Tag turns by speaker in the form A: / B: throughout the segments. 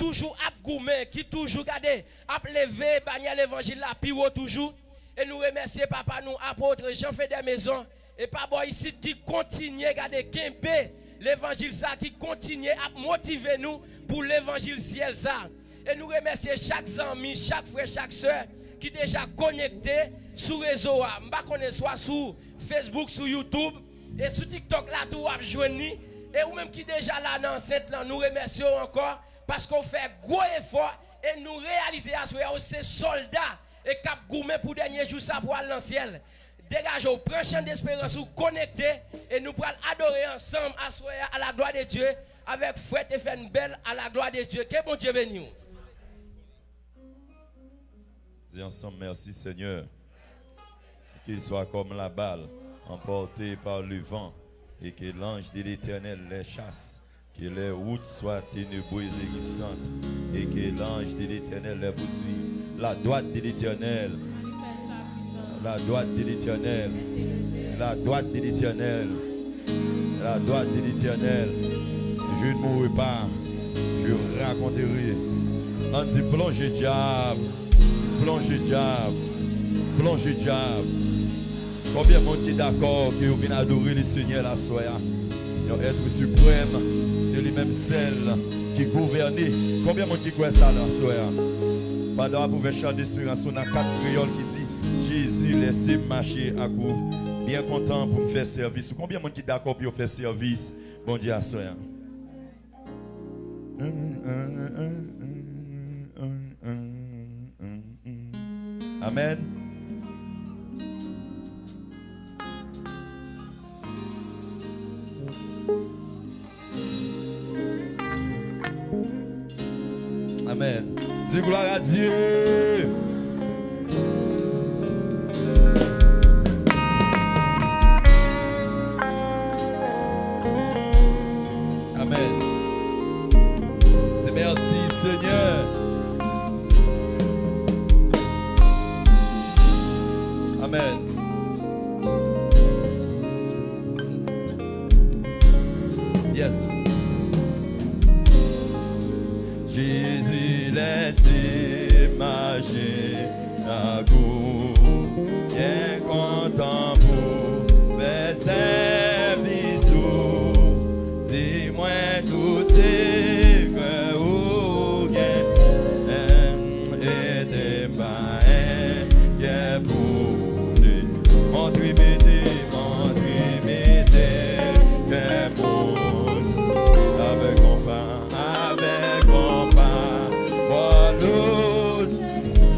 A: toujours a gourmet, qui toujours gardé, a levé, bannière l'évangile là, puis toujours. Et nous remercions papa, nous, apôtres, Jean fait des maisons. Et papa ici qui continue à garder Kembe, l'évangile ça, qui continue à motiver nous pour l'évangile ciel ça. Et nous remercions chaque ami, chaque frère, chaque soeur qui est déjà connecté sur le réseau. Je ne connais pas soit sur Facebook, sur YouTube et sur TikTok là, tout a joindre. Et ou même qui est déjà là dans cette là, nous remercions encore parce qu'on fait gros effort et nous réalisons à ce ces soldats et cap gourmet pour dernier jour ça pour aller dans le ciel. Dégagez, prenez champ d'espérance ou connectez et nous pourrons adorer ensemble à la gloire de Dieu avec fouette et faire une belle à la gloire de Dieu. Que bon Dieu bénisse.
B: Dis ensemble merci Seigneur. Qu'il soit comme la balle emportée par le vent et que l'ange de l'Éternel les chasse. Que les routes soient ténébreuses et glissantes et que l'ange de l'Éternel les poursuive. La droite de l'Éternel. La droite de l'Éternel, la droite de l'Éternel, la droite de l'Éternel. Je ne mourrai pas, je raconterai. On dit plongez diable, plongez diable, plongez diable. Combien de monde est d'accord que vous venez adorer le Seigneur la soirée? Être suprême, c'est lui-même celle qui gouverne. Combien de monde qui croit ça la soirée? Pendant que vous pouvez chanter d'espérance, on a 4 créoles qui dit Jésus, laissez-moi marcher à coup. Bien content pour me faire service. Combien de monde qui est d'accord pour faire service? Bon Dieu à soi. Amen. Amen. Dis gloire à Dieu. Amen. Dis merci Seigneur. Amen. Yes. Jésus laissez marcher à goût, bien content pour faire service. Dis-moi tout c'est que vous et des bains qui pour lui contribuer, que pour avec compas, avec compas, pour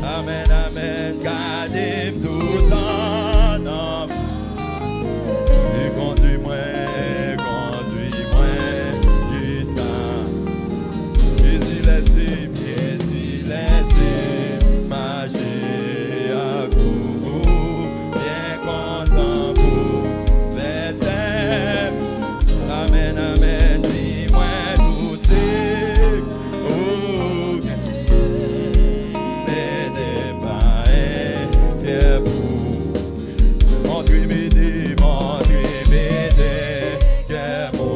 B: amen, amen, gardez tout en homme. Et conduis-moi jusqu'à Jésus laissez marcher à goût, bien content pour faire. Amen, amen, dis-moi tout c'est des bains que pour contribuer, que mon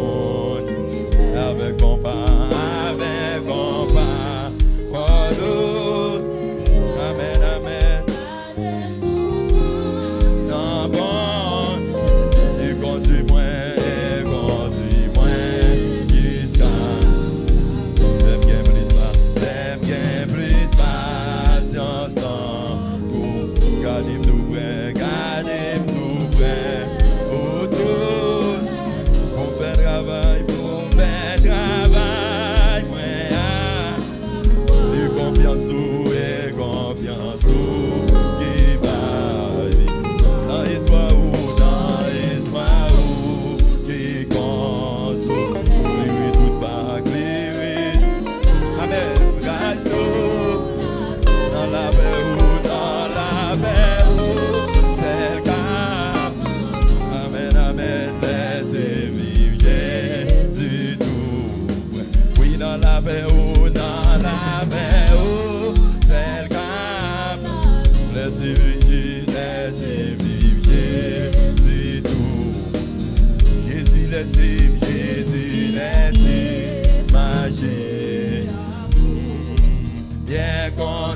B: avec compas,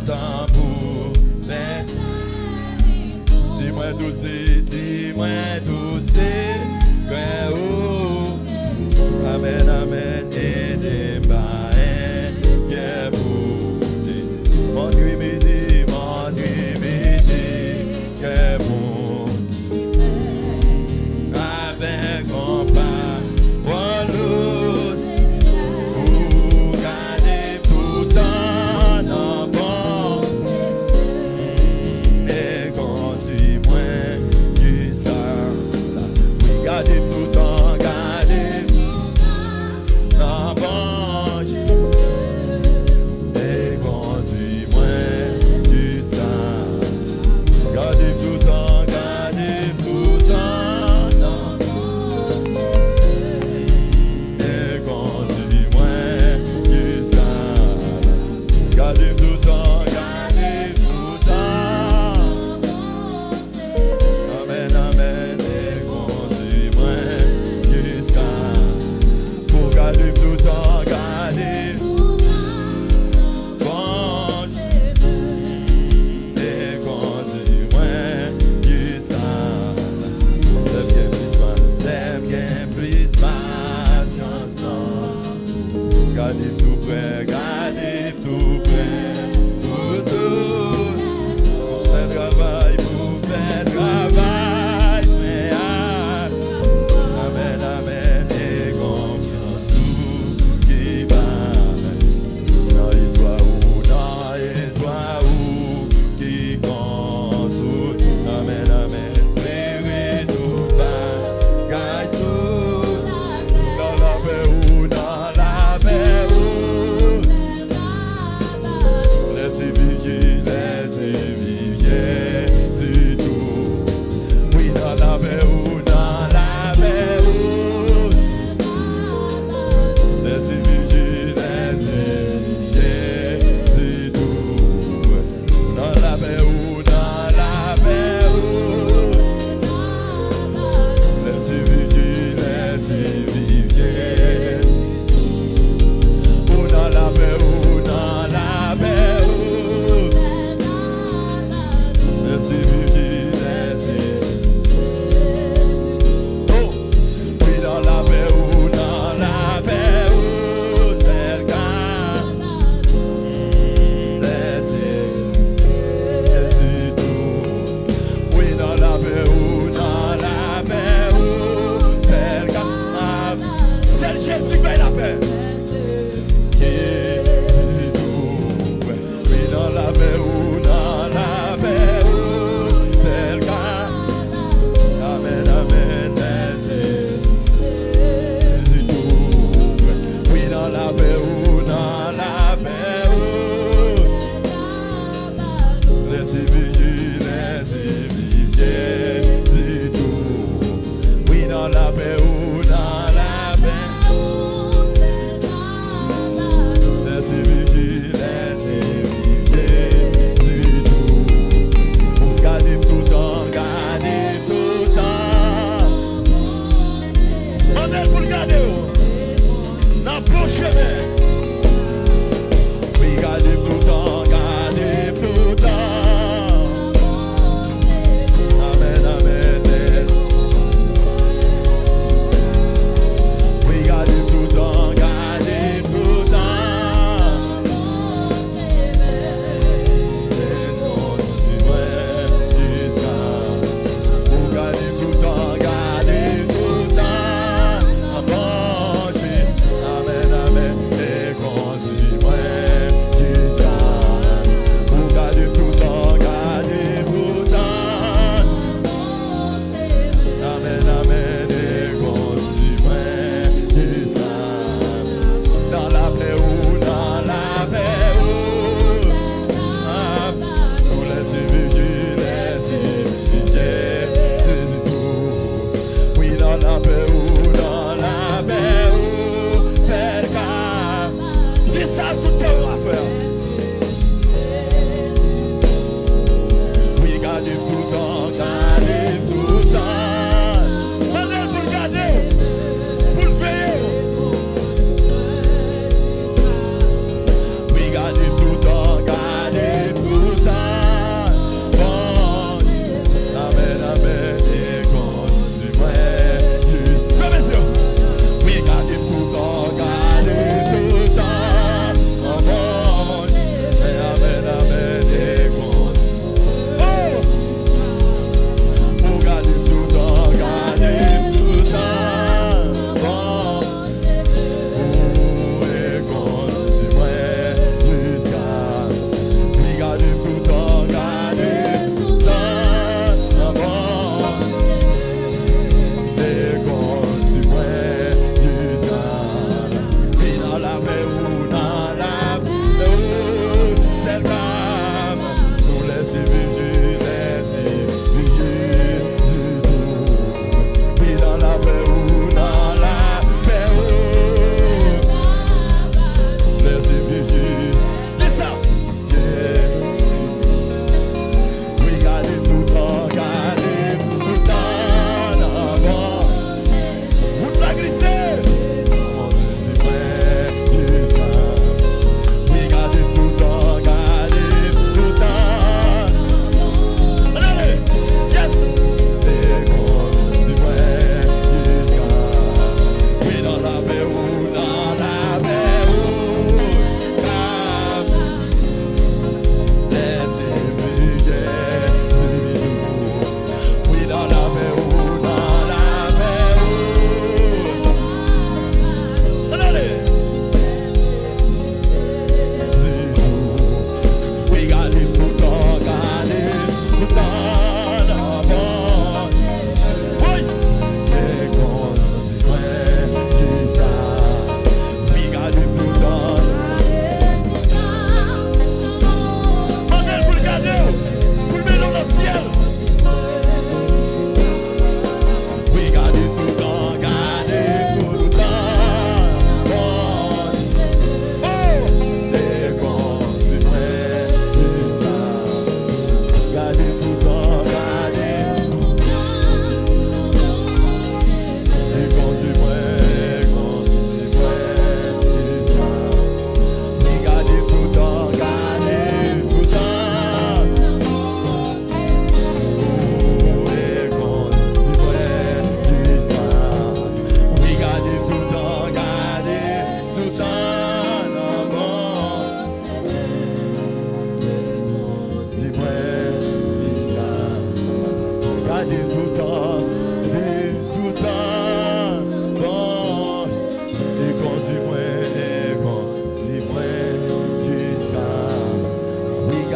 B: content pour faire. Dis-moi tout c'est, que oh, amen, amen, et des bains, que vous, mon Dieu midi, que vous, avec mon pas, voilà, vous gardez tout en bon, et quand tu moins jusqu'à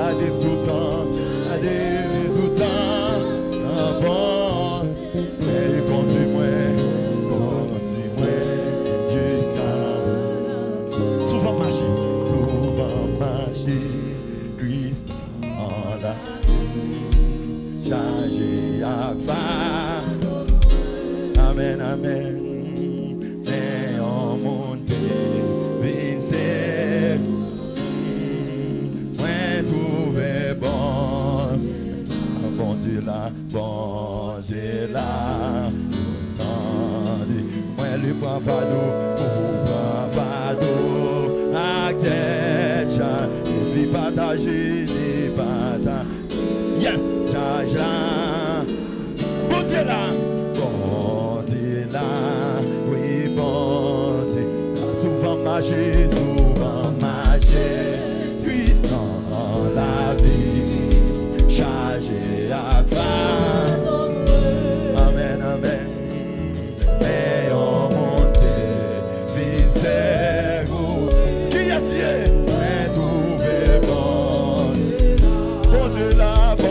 B: Gardez tout le temps, gardez tout le temps, en bon, et conduis-moi jusqu'à souvent marcher, Christ en la chargé à faire. Amen, amen. Mais en monde vencer, moi trouver bon, bon Dieu là, moi le bravado, à tête, j'ai partagé des batailles. Yes, charge là, bon Dieu là. Oui, bon Dieu, souvent marché, puissant dans la vie, chargé à faire. Amen, amen. Mais on monte, vite c'est vous. Qui a essayé? Mais trouvé bon, bon Dieu là, bon.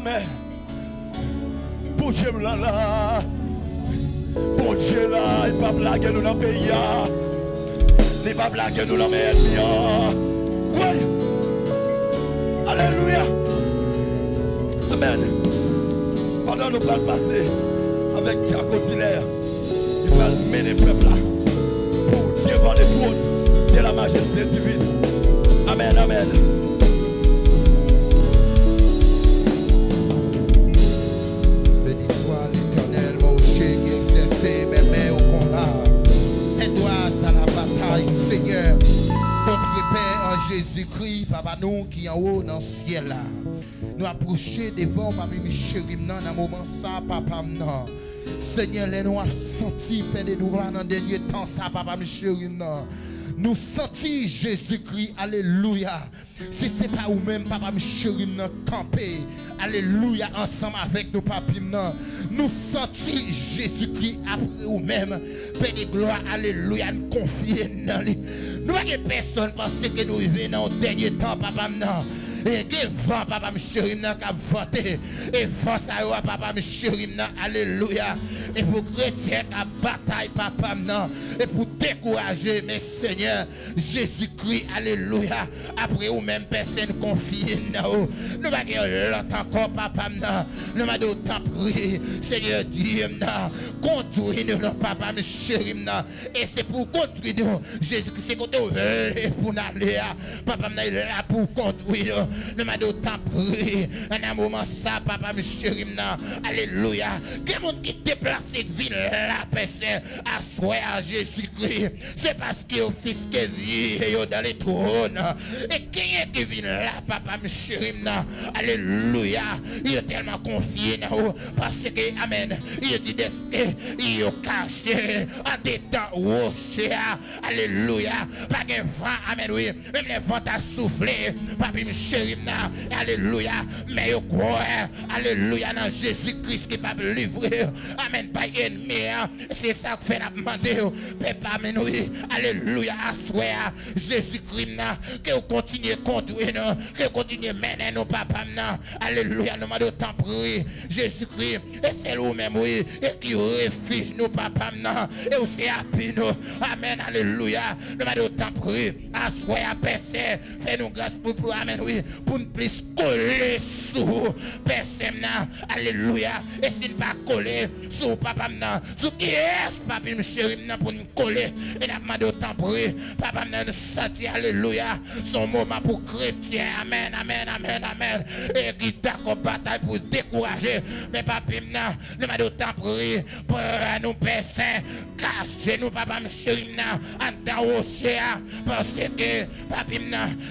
B: Amen. Bon Dieu là. Bon Dieu là, il ne va pas blaguer nous dans le pays. Il ne va pas blaguer nous dans le pays. Oui. Alléluia. Amen. Pendant nous allons passer avec Jacques Autillaire, il va mener le peuple là pour devant les trônes de la majesté divine. Amen, amen.
C: Béni soit l'Éternel, mon Dieu qui exerçait mes mains au combat. Aide-toi à la bataille, Seigneur. Notre Père en Jésus-Christ, Papa nous qui en haut dans le ciel là. Nous approcher devant Papa Michel dans un moment ça, Papa non. Seigneur, nous avons senti Père de nous dans le dernier temps ça, Papa Michel. Nous sentons Jésus-Christ, alléluia. Si ce n'est pas vous-même, Papa Michel, camper, alléluia, ensemble avec nos papis, nous sentons Jésus-Christ après vous-même, Père de gloire, alléluia, nous confier dans lui. Nous n'avons personne parce que nous vivons dans le dernier temps, Papa, et que vent, Papa, Michel, qui a vanté, et vent, ça va, Papa, Michel, alléluia, et pour chrétiens qui a bataille, Papa, et pour décourager, mes Seigneur, Jésus-Christ, alléluia, après ou même personne confiée, nous n'avons l'autre encore, Papa, nous avons d'autant prier, Seigneur Dieu, conduire nous, Papa, Michel, et c'est pour conduire nous, Jésus-Christ, c'est pour nous aller, Papa, il est là pour conduire nous. Nous m'avons d'autant prié. En un moment, ça, Papa, Michel, alléluia. Quel monde qui déplace cette ville là, personne, à soi à Jésus-Christ. C'est parce qu'il est fils que dans les trônes. Et qui est qui vient là, Papa, Michel, alléluia. Il est tellement confié, parce que, amen, il dit que il est caché en des temps rochers. Alléluia. Pas de vent, amen, oui. Même les vents à souffler, Papa, Michel. Alléluia, mais je crois, alléluia, dans Jésus-Christ qui va me livrer, amen, pas ennemi, c'est ça que fait la demander, papa, amen, oui, alléluia, à soi, Jésus-Christ, que vous continuez à conduire, que vous continuez à mener nos papa, alléluia, nous m'avons tant prié, Jésus-Christ, et c'est vous-même, oui, et qui refuge nous, papa, et vous c'est happy, nous, amen, alléluia, nous m'avons tant prié, à soi, à personne, fais-nous grâce pour, amen, oui, pour ne plus coller sous personne, alléluia, et si ne pas coller sous papa, sous qui est papa, chéri, pour nous coller, et n'a pas d'autant prier, papa, nous sentir, alléluia, son moment pour chrétien, amen, amen, amen, amen, et qui d'accord bataille pour décourager, mais papa, nous m'avons d'autant prier pour nous personnes, cacher nous, papa, chéri, en temps au ciel, parce que papa,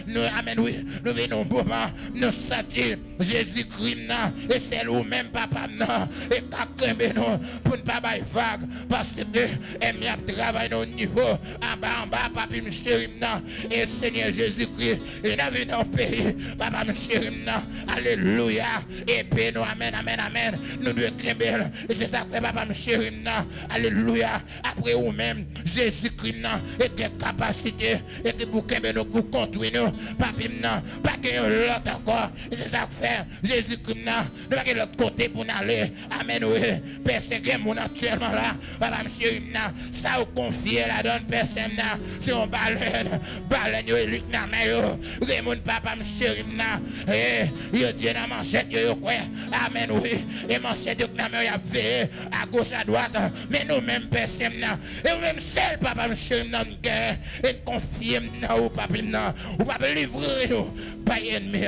C: nous, amen, oui, nous venons moment, nous sentir Jésus-Christ, et c'est nous-mêmes, papa, et qu'à nous, pour ne pas bailler vague, parce que, et bien, travail au niveau, en bas, papa, chéri, et Seigneur Jésus-Christ, et nous venons au pays, papa, chéri, alléluia, et paix, nous, amen, amen, amen, nous devons craindre, et c'est ça que papa, chéri, alléluia, après vous-même, Jésus-Christ, et quelle capacité, et que vous nous pour conduire nous, papa, pas que l'autre encore, et c'est ça que faire, Jésus-Christ, nous pas que l'autre côté pour aller, amen, oui, personne qui est mon actuellement là, papa, monsieur, ça vous confie la donne, personne, si on baleine, yo, Luc, Raymond, papa, monsieur, et yo, Dieu, dans manchette, yo, quoi, amen, oui, et manchette, yo, y a veillé, à gauche, à droite, mais nous-mêmes, personne, et nous-mêmes, seul, papa, monsieur, et confier, ou papa, ou pas livrer, nous, pas ennemi,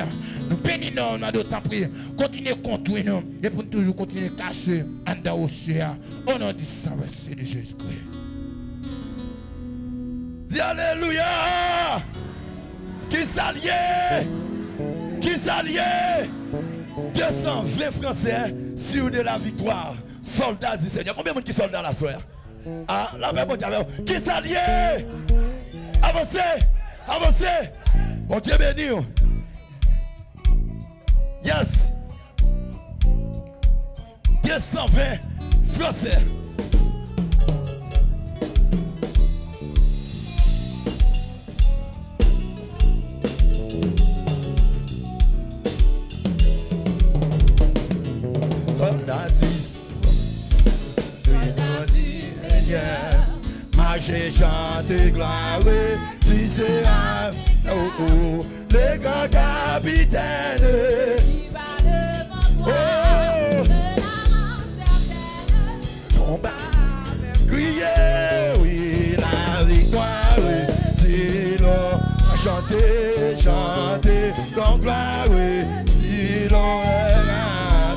C: nous bénissons, nous d'autant prier, continuez à conduire nous, et pour toujours continuer à cacher, en dans au ciel, au nom du Saint-Esprit de Jésus-Christ.
B: Dis alléluia. Qui s'allie? Qui s'allie? 220 Français sur de la victoire. Soldats du Seigneur. Combien de monde qui soldats la soirée? Ah, la même qui s'allie? Avancez. Avancez. Bon Dieu béni. Yes. 220 Français.
C: marcher, chanter, gloire, tu seras, oh, oh, le grand capitaine.
D: Qui va devant toi, de l'avant certaine.
C: Combat, crier, oui, la victoire, oui, c'est l'eau. Chanter, chanter, ton gloire, oui, c'est l'eau.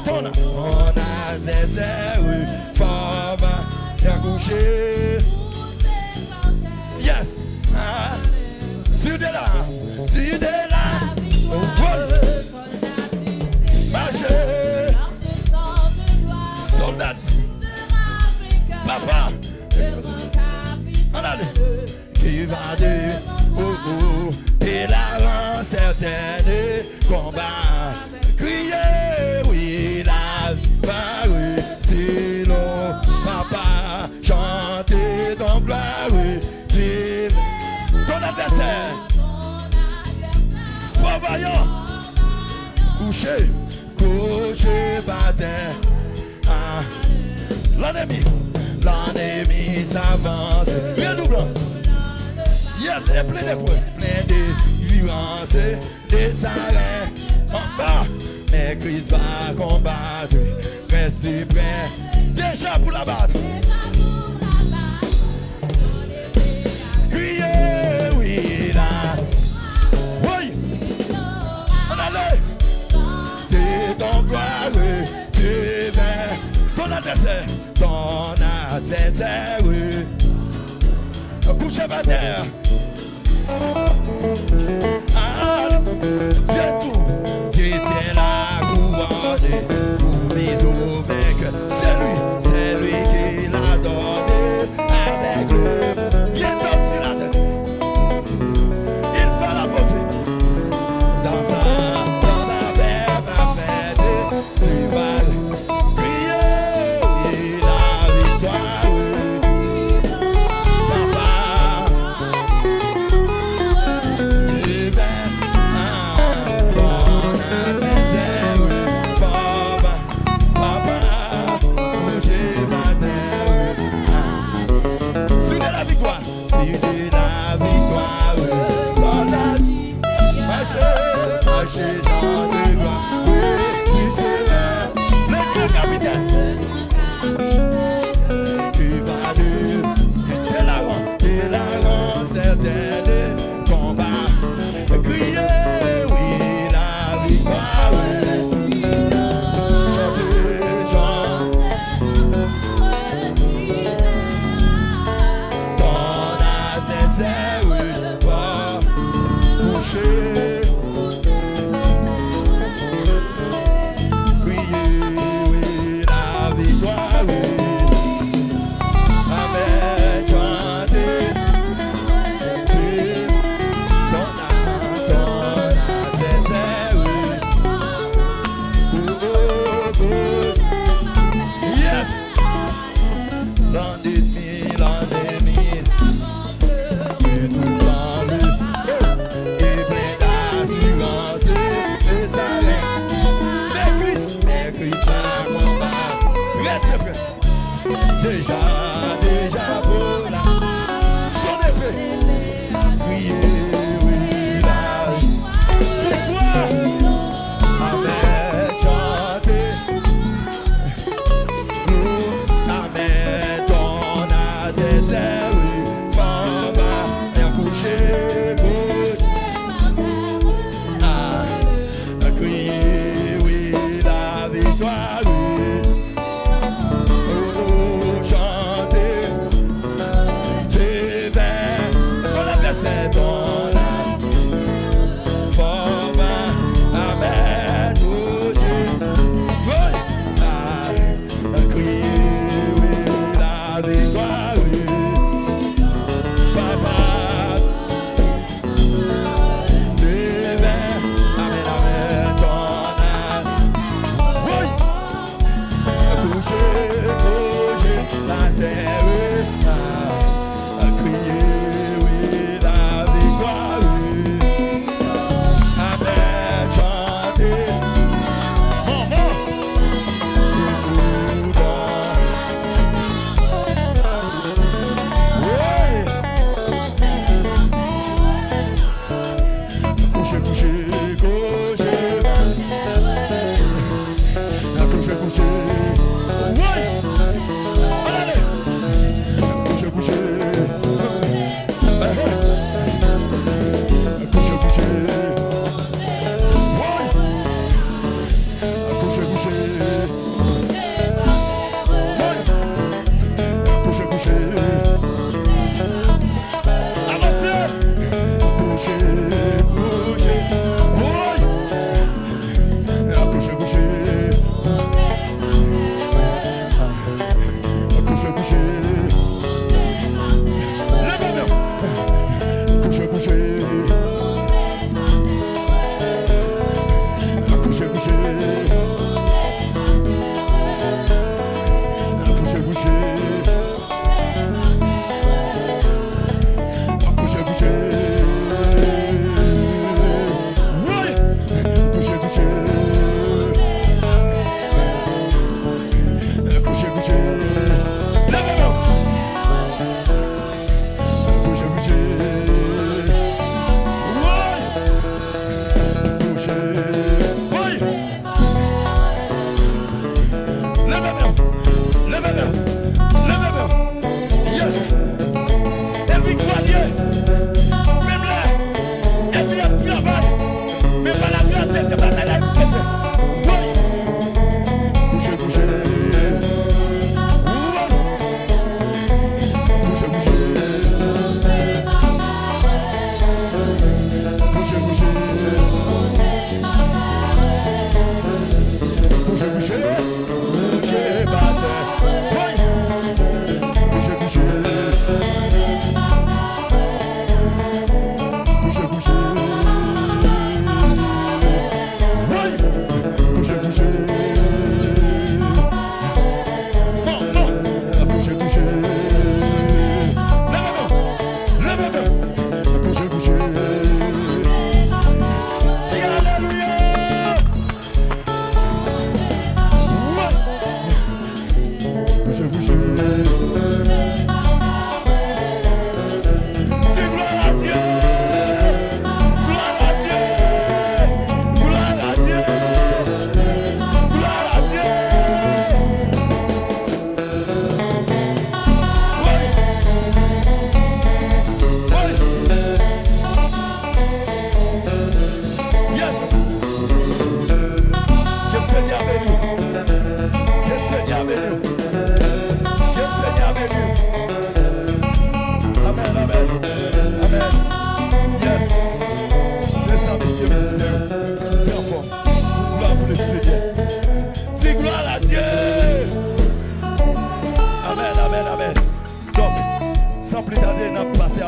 C: Ton adversaire, oui, fort, bien couché. Yes, ah, sur de là, oh, marcher, soldat, papa, on allait, qui va de, oh, oh, et la rend certaine, combat, crier, oui, la va, oui, c'est l'eau, papa, chanter ton gloire, oui, c'est ton adversaire, fort vaillant, couché, par terre, ah, l'ennemi s'avance, bien doublant, yes, et plein de points, plein de nuances, des arrêts en bas, mais Christ va combattre, restez prêts, déjà pour la battre. Criez, oui, là, oui, on allait, t'es ton gloire, oui, tu viens, ton adversaire, oui, couché par terre. Ah, c'est tout, tu tiens la couronne pour mise au vainqueur. C'est lui qui l'a donné avec le bien dominateur. Il va la poser dans sa verbe à fête. Tu vas crier la victoire. Déjà pour la son épée. Oui, oui, la victoire. Amen, chantez. Amen, ton adversaire, oui, femme, bien couché, ah, crier, oui, la victoire, oui.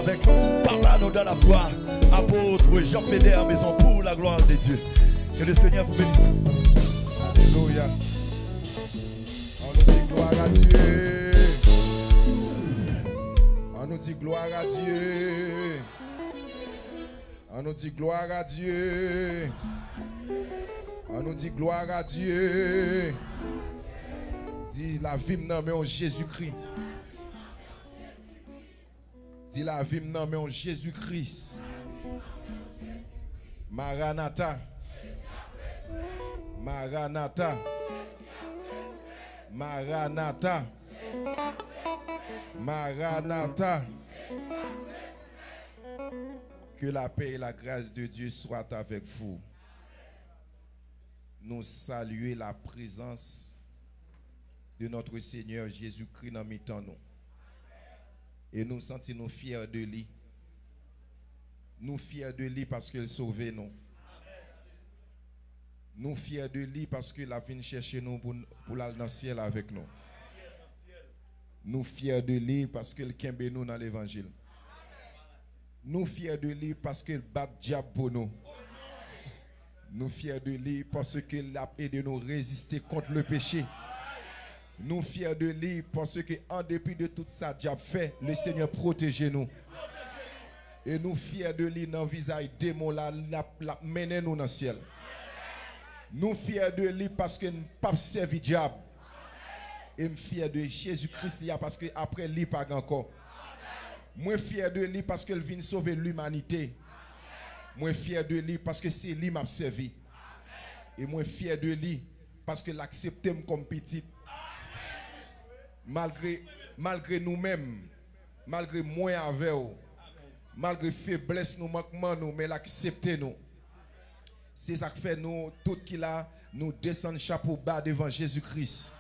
B: avec nous. Parle à nous dans la foi. Apôtre Jean Fédère, maison pour la gloire de Dieu. Que le Seigneur vous bénisse.
C: Alléluia. On nous dit gloire à Dieu. On nous dit gloire à Dieu. On nous dit gloire à Dieu. On nous dit gloire à Dieu. Dis la vie m'en en Jésus-Christ. Dis la vie m'en en Jésus-Christ. Maranatha. Maranatha. Maranatha. Maranatha. Que la paix et la grâce de Dieu soient avec vous. Nous saluons la présence de notre Seigneur Jésus-Christ dans mi-temps nous. Et nous sentons fiers de lui. Nous fiers de lui parce qu'il sauve nous. Nous fiers de lui parce qu'il a venu chercher nous pour aller dans le ciel avec nous. Nous fiers de lui parce qu'il kembe nous dans l'évangile. Nous fiers de lui parce qu'il bat diable pour nous. Nous fiers de lui parce qu'il a aidé nous à résister contre le péché. Nous fiers de lui parce que en dépit de tout ça diable fait, le Seigneur protège nous. Et nous fiers de lui dans le visage démon la mener nous dans le ciel. Nous fiers de lui parce que nous pas servi diable. Et nous fiers de Jésus-Christ parce que après lui pas encore. Moi fier de lui parce qu'il vient sauver l'humanité. Moi fier de lui parce que c'est lui qui m'a servi. Et moi fier de lui parce qu'il accepte comme petit. Malgré nous-mêmes, malgré moi avec nous, malgré faiblesse nous, manquement nous, mais l'accepte nous. C'est ça qui fait nous, tout qu'il a, nous descendons chapeau bas devant Jésus-Christ.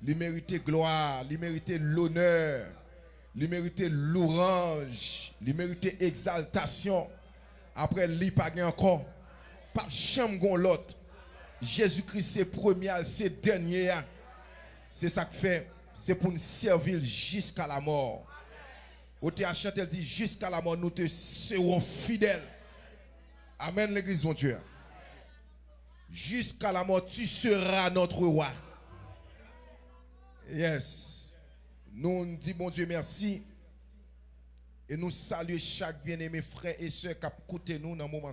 C: Il mérite gloire, il mérite l'honneur, il mérite l'orange, il mérite exaltation. Après, il n'y a pas encore, pas de chambre l'autre. Jésus-Christ, c'est premier, c'est dernier. C'est ça que fait, c'est pour nous servir jusqu'à la mort. Au TH, elle dit jusqu'à la mort, nous te serons fidèles. Amen, l'église, mon Dieu. Jusqu'à la mort, tu seras notre roi. Yes. Nous disons, bon Dieu, merci. Et nous saluons chaque bien-aimé frère et soeur qui a écouté nous dans ce moment.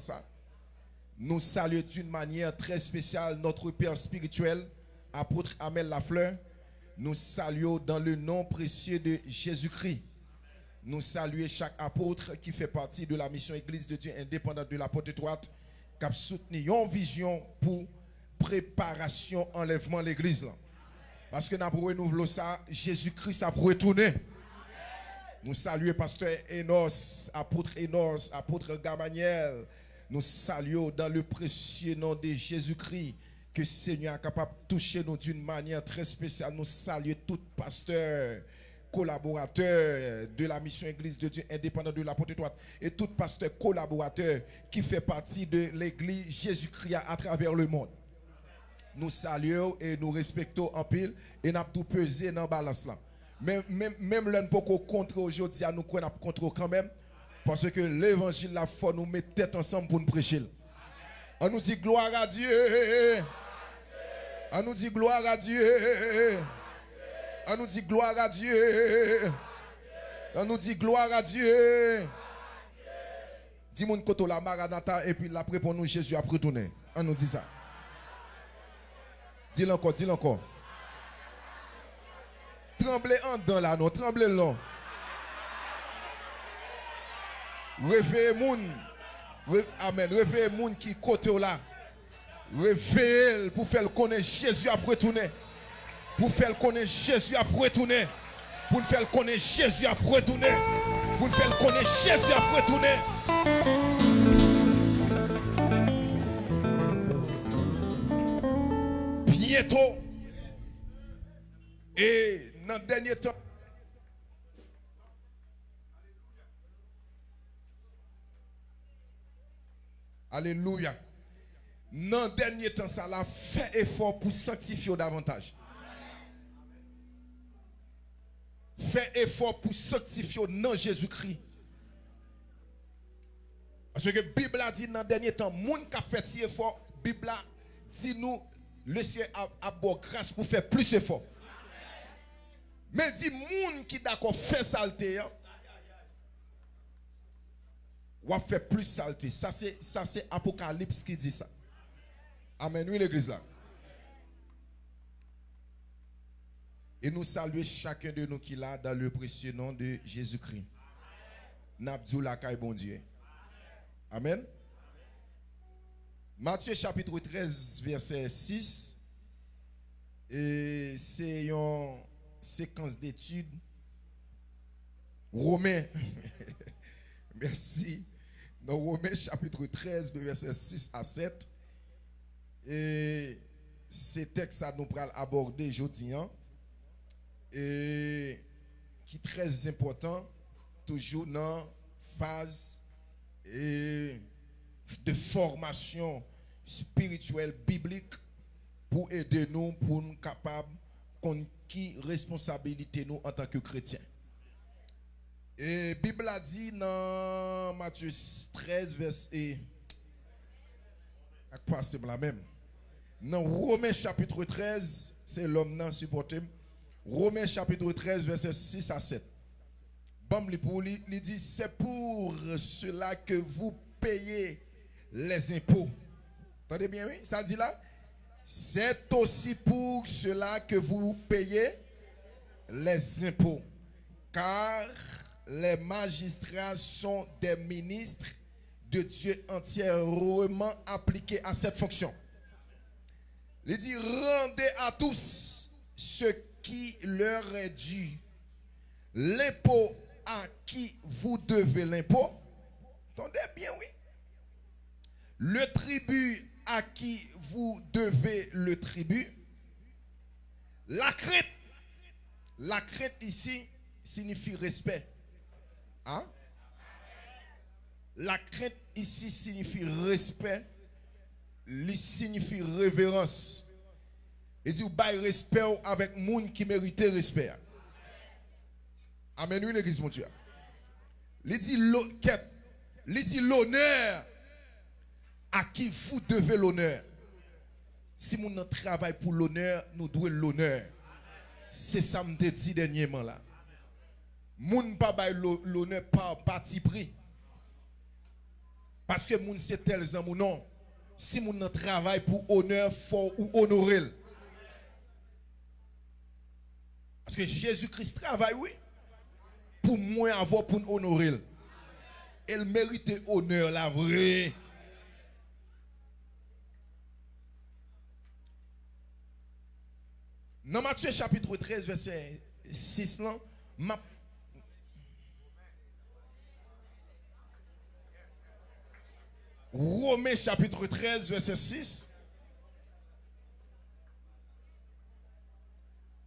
C: Nous saluons d'une manière très spéciale notre Père spirituel, apôtre Amel Lafleur. Nous saluons dans le nom précieux de Jésus-Christ. Nous saluons chaque apôtre qui fait partie de la mission Église de Dieu indépendante de la Porte étroite, qui a soutenu une vision pour préparation, enlèvement de l'Église. Parce que nous avons renouvelé ça, Jésus-Christ a retourné. Nous saluons pasteur Enos, apôtre Enos, apôtre Gamaniel. Nous saluons dans le précieux nom de Jésus-Christ que le Seigneur est capable de toucher nous d'une manière très spéciale. Nous saluons tout pasteur, collaborateur de la mission Église de Dieu indépendante de la Porte étroite et tout pasteur collaborateur qui fait partie de l'Église Jésus-Christ à travers le monde. Nous saluons et nous respectons en pile et nous avons tout pesé dans la balance là. Même l'un peut contre aujourd'hui, nous avons contre quand même parce que l'évangile la foi nous met tête ensemble pour nous prêcher. On nous dit gloire à Dieu. On nous dit gloire à Dieu. On nous dit gloire à Dieu. On nous dit gloire à Dieu. Dis-moi koto la Maranatha et puis après pour nous Jésus a retourné. On nous dit ça. Dis-le encore, dis-le encore. Tremblez en dedans là, non, tremblez là. Réveillez moun. Amen. Réveillez moun qui côté là. Réveillez pour faire connaître Jésus a retourné. Pour faire connaître Jésus a retourné. Pour faire connaître Jésus a retourné. Pour faire connaître Jésus a retourné. Bientôt. Et dans le dernier temps. Alléluia. Dans le dernier temps, ça a fait effort pour sanctifier davantage. Fait effort pour sanctifier dans Jésus-Christ Parce que la Bible a dit dans le dernier temps, moun qui a fait si effort, la Bible a dit nous, le Seigneur a bon grâce pour faire plus effort. Mais dit moun qui d'accord fait saleté, ou a fait plus saleté. Ça c'est Apocalypse qui dit ça. Amen, oui l'église là. Et nous saluons chacun de nous qui est là dans le précieux nom de Jésus-Christ. N'abdou la caille bon Dieu. Amen. Matthieu chapitre 13 verset 6. Et c'est une séquence d'études. Romains. Merci. Dans Romains chapitre 13 verset 6 à 7. Et ces textes ça nous pral aborder aujourd'hui. Et qui est très important, toujours dans la phase de formation spirituelle biblique pour aider nous, pour nous capables de qui responsabilité nous en tant que chrétiens. Et la Bible a dit dans Matthieu 13, verset. C'est la même. Dans Romains chapitre 13, c'est l'homme non supporté. Romains chapitre 13, verset 6 à 7. Il dit, c'est pour cela que vous payez les impôts. Entendez bien, oui? Ça dit là? C'est aussi pour cela que vous payez les impôts. Car les magistrats sont des ministres de Dieu entièrement appliqués à cette fonction. Il dit, rendez à tous ce qui leur est dû. L'impôt à qui vous devez l'impôt. Entendez bien, oui. Le tribut à qui vous devez le tribut. La crainte. La crainte ici signifie respect. Hein? La crainte ici signifie respect. Il signifie révérence. Et dit, vous bail respect avec moun qui mérite respect. Amen, oui, l'église, mon Dieu. Il dit l'honneur à qui vous devez l'honneur. Si nous travaillons pour l'honneur, nous devons l'honneur. C'est ça que je dit dernièrement là. Moun pas bail l'honneur par parti pris. Parce que moun c'est tel ou non. Si moun travaille pour honneur, faut ou honorer. Parce que Jésus-Christ travaille, oui. Pour moi avoir pour honorer. Elle mérite honneur, la vraie. Dans Matthieu chapitre 13, verset 6, là, Romains chapitre 13, verset 6.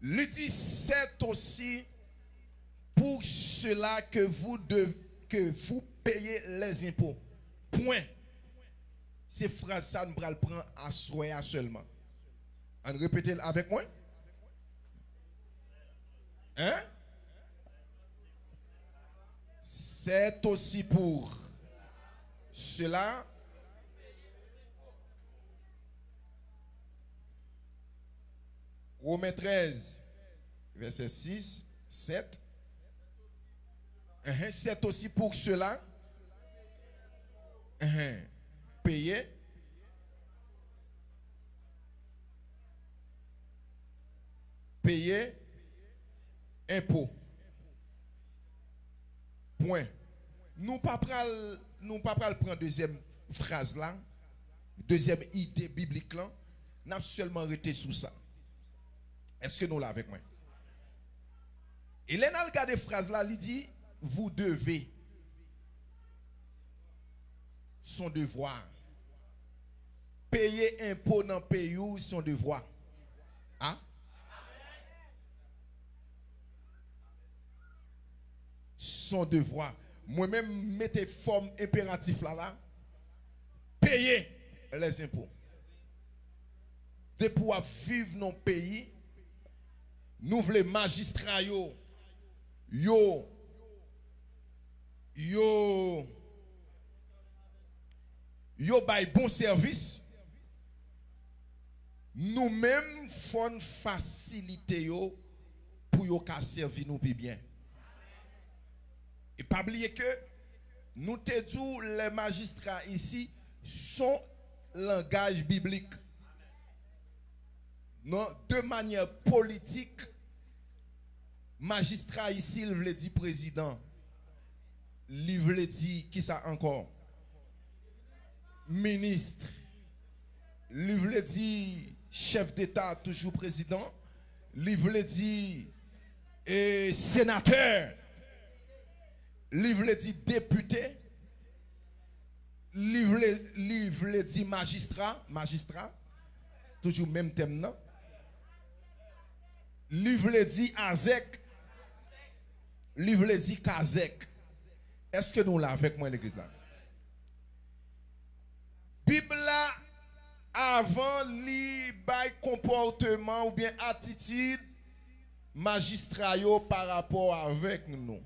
C: Il dit, c'est aussi pour cela que vous payez les impôts. Point. Ces phrases, ça nous prend à soi seulement. On répète avec moi. Hein? C'est aussi pour cela. Romains 13, verset 6, 7. C'est aussi pour cela. Payer. Payer impôt. Point. Nous ne pas prendre deuxième phrase là, deuxième idée biblique là, nous avons seulement arrêté sous ça. Est-ce que nous l'avons avec moi? Et là, dans le cas des phrases là, il dit, vous devez. Son devoir. Payer impôt dans le pays, son devoir. Hein? Son devoir. Moi-même, mettez forme impératif là. Payer les impôts. De pouvoir vivre dans le pays, nous voulons magistrats yo bay bon service, nous-mêmes faut faciliter yo pour yo ka servir nous plus bien. Et pas oublier que nous te dit les magistrats ici sont langage biblique. Non, de manière politique, magistrat ici, il veut dire président. Il veut dire qui ça encore? Ministre. Il veut dire chef d'État, toujours président. Il veut dire sénateur. Il veut dire député. Il veut dire magistrat. Toujours même thème, non? Livre dit Azek, livre dit Kazek. Est-ce que nous l'avons avec moi l'église là? Bible là, avant li bay comportement ou bien attitude magistrat yo par rapport avec nous.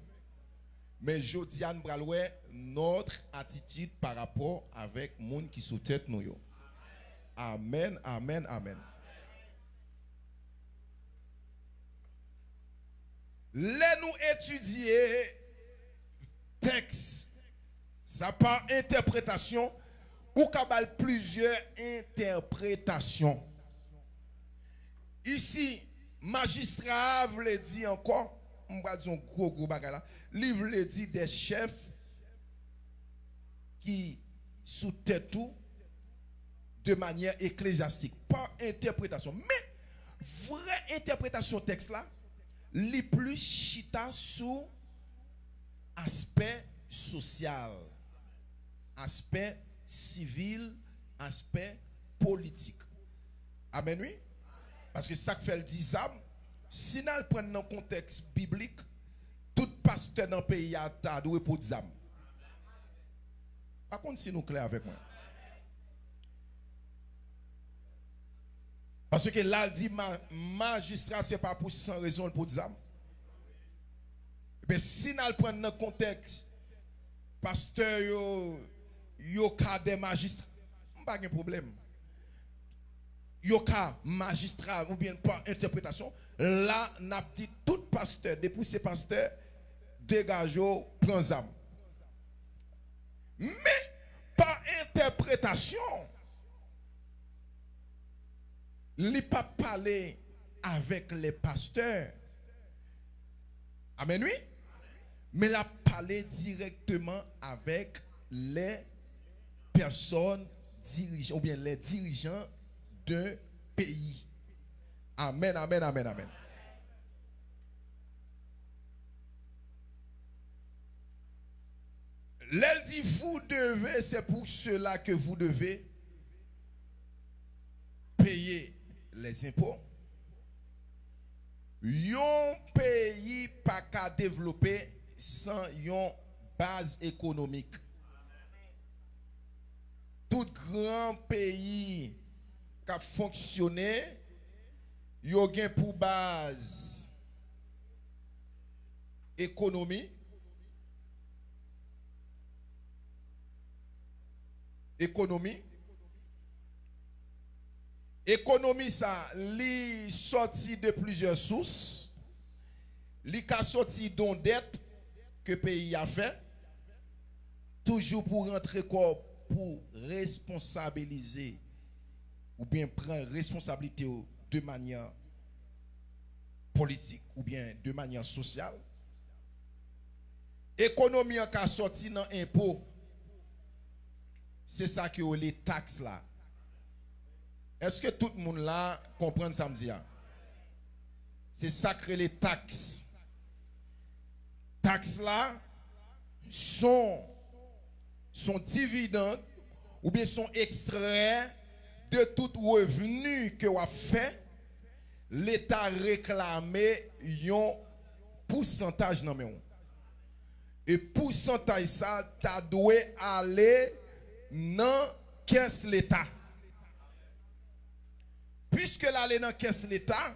C: Mais jodi an bralwe notre attitude par rapport avec monde qui sous tête nous yo. Amen, amen, amen. Là nous étudier texte, ça par interprétation ou kabal plusieurs interprétations. Ici, magistrat veut dire encore, on va dire un gros bagala, livre veut dire des chefs qui sous tête tout de manière ecclésiastique, pas interprétation. Mais vraie interprétation texte là, li plus chita sous aspect social, aspect civil, aspect politique. Amen, oui? Parce que ça fait le disam, si nous prenons dans le contexte biblique, tout pasteur dans le pays a doué pour disam. Par contre, si nous clair avec moi. Parce que là, dit magistrat, ce n'est pas pour sans raison pour dire. Mais si nous prenons dans le contexte, pasteur, yo ka des magistrats, pas de problème. Yo ka magistrat ou bien par interprétation, là, n'a dit tout pasteur, depuis ces pasteurs, dégagez, prends âme. Mais par interprétation, il n'a pas parlé avec les pasteurs. Amen, oui? Mais il a parlé directement avec les personnes dirigeantes, ou bien les dirigeants d'un pays. Amen, amen, amen, amen. L'elle dit, vous devez, c'est pour cela que vous devez payer les impôts. Yon pays pas qu'à développer sans yon base économique. Tout grand pays qui a fonctionné, yon gen pour base économie. Économie ça, li sorti de plusieurs sources. Li ka sorti don dette que pays a fait. Toujours pour rentrer corps pour responsabiliser ou bien prendre responsabilité de manière politique ou bien de manière sociale. Économie a ka sorti dans impôt. C'est ça que les taxes là. Est-ce que tout le monde là comprend ça me dit? C'est ça que les taxes. Taxes là sont dividendes ou bien sont extraits de tout revenu que vous avez fait. L'État réclame un pourcentage dans mes. Et pourcentage ça, tu dois aller dans caisse l'État. Puisque là, dans la caisse l'État,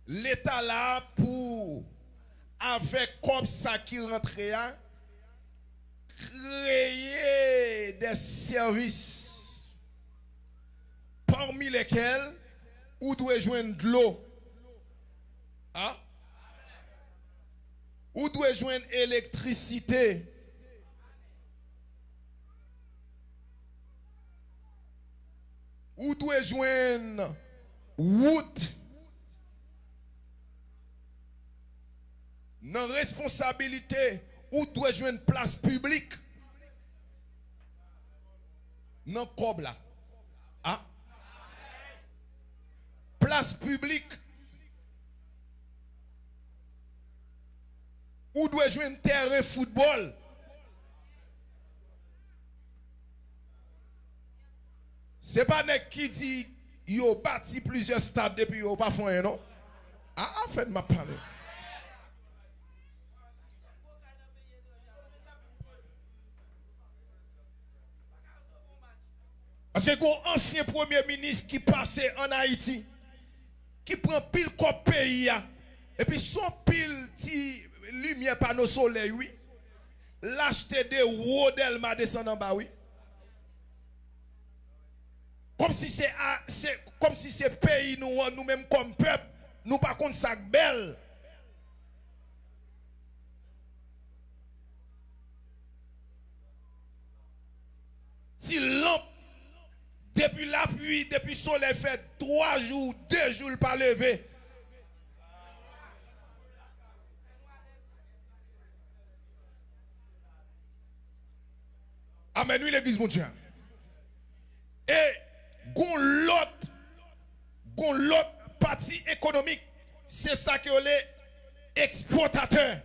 C: l'État là pour, avec comme ça qui rentre, créer des services parmi lesquels vous devez joindre de l'eau. Hein? Vous devez joindre électricité. Vous devez joindre route. Dans responsabilité, ou doit jouer une place publique. Non, comme là. Ah? Place publique. Ou doit jouer un terrain football. C'est pas nek qui dit yo bâti plusieurs stades depuis yo pas font non. Ah, en fait m'a parlé. Parce que un ancien premier ministre qui passait en Haïti, qui prend pile comme pays, et puis son pile ti lumière panneau soleil, oui, l'acheter des rodels ma descend en bas, oui. Comme si c'est pays nous mêmes comme peuple, nous pas contre ça belle. Si lampe depuis la pluie, depuis le soleil fait 3 jours, 2 jours pas lever. Amen, oui, l'église, mon Dieu. Et, l'autre partie économique, c'est ça que les exportateurs.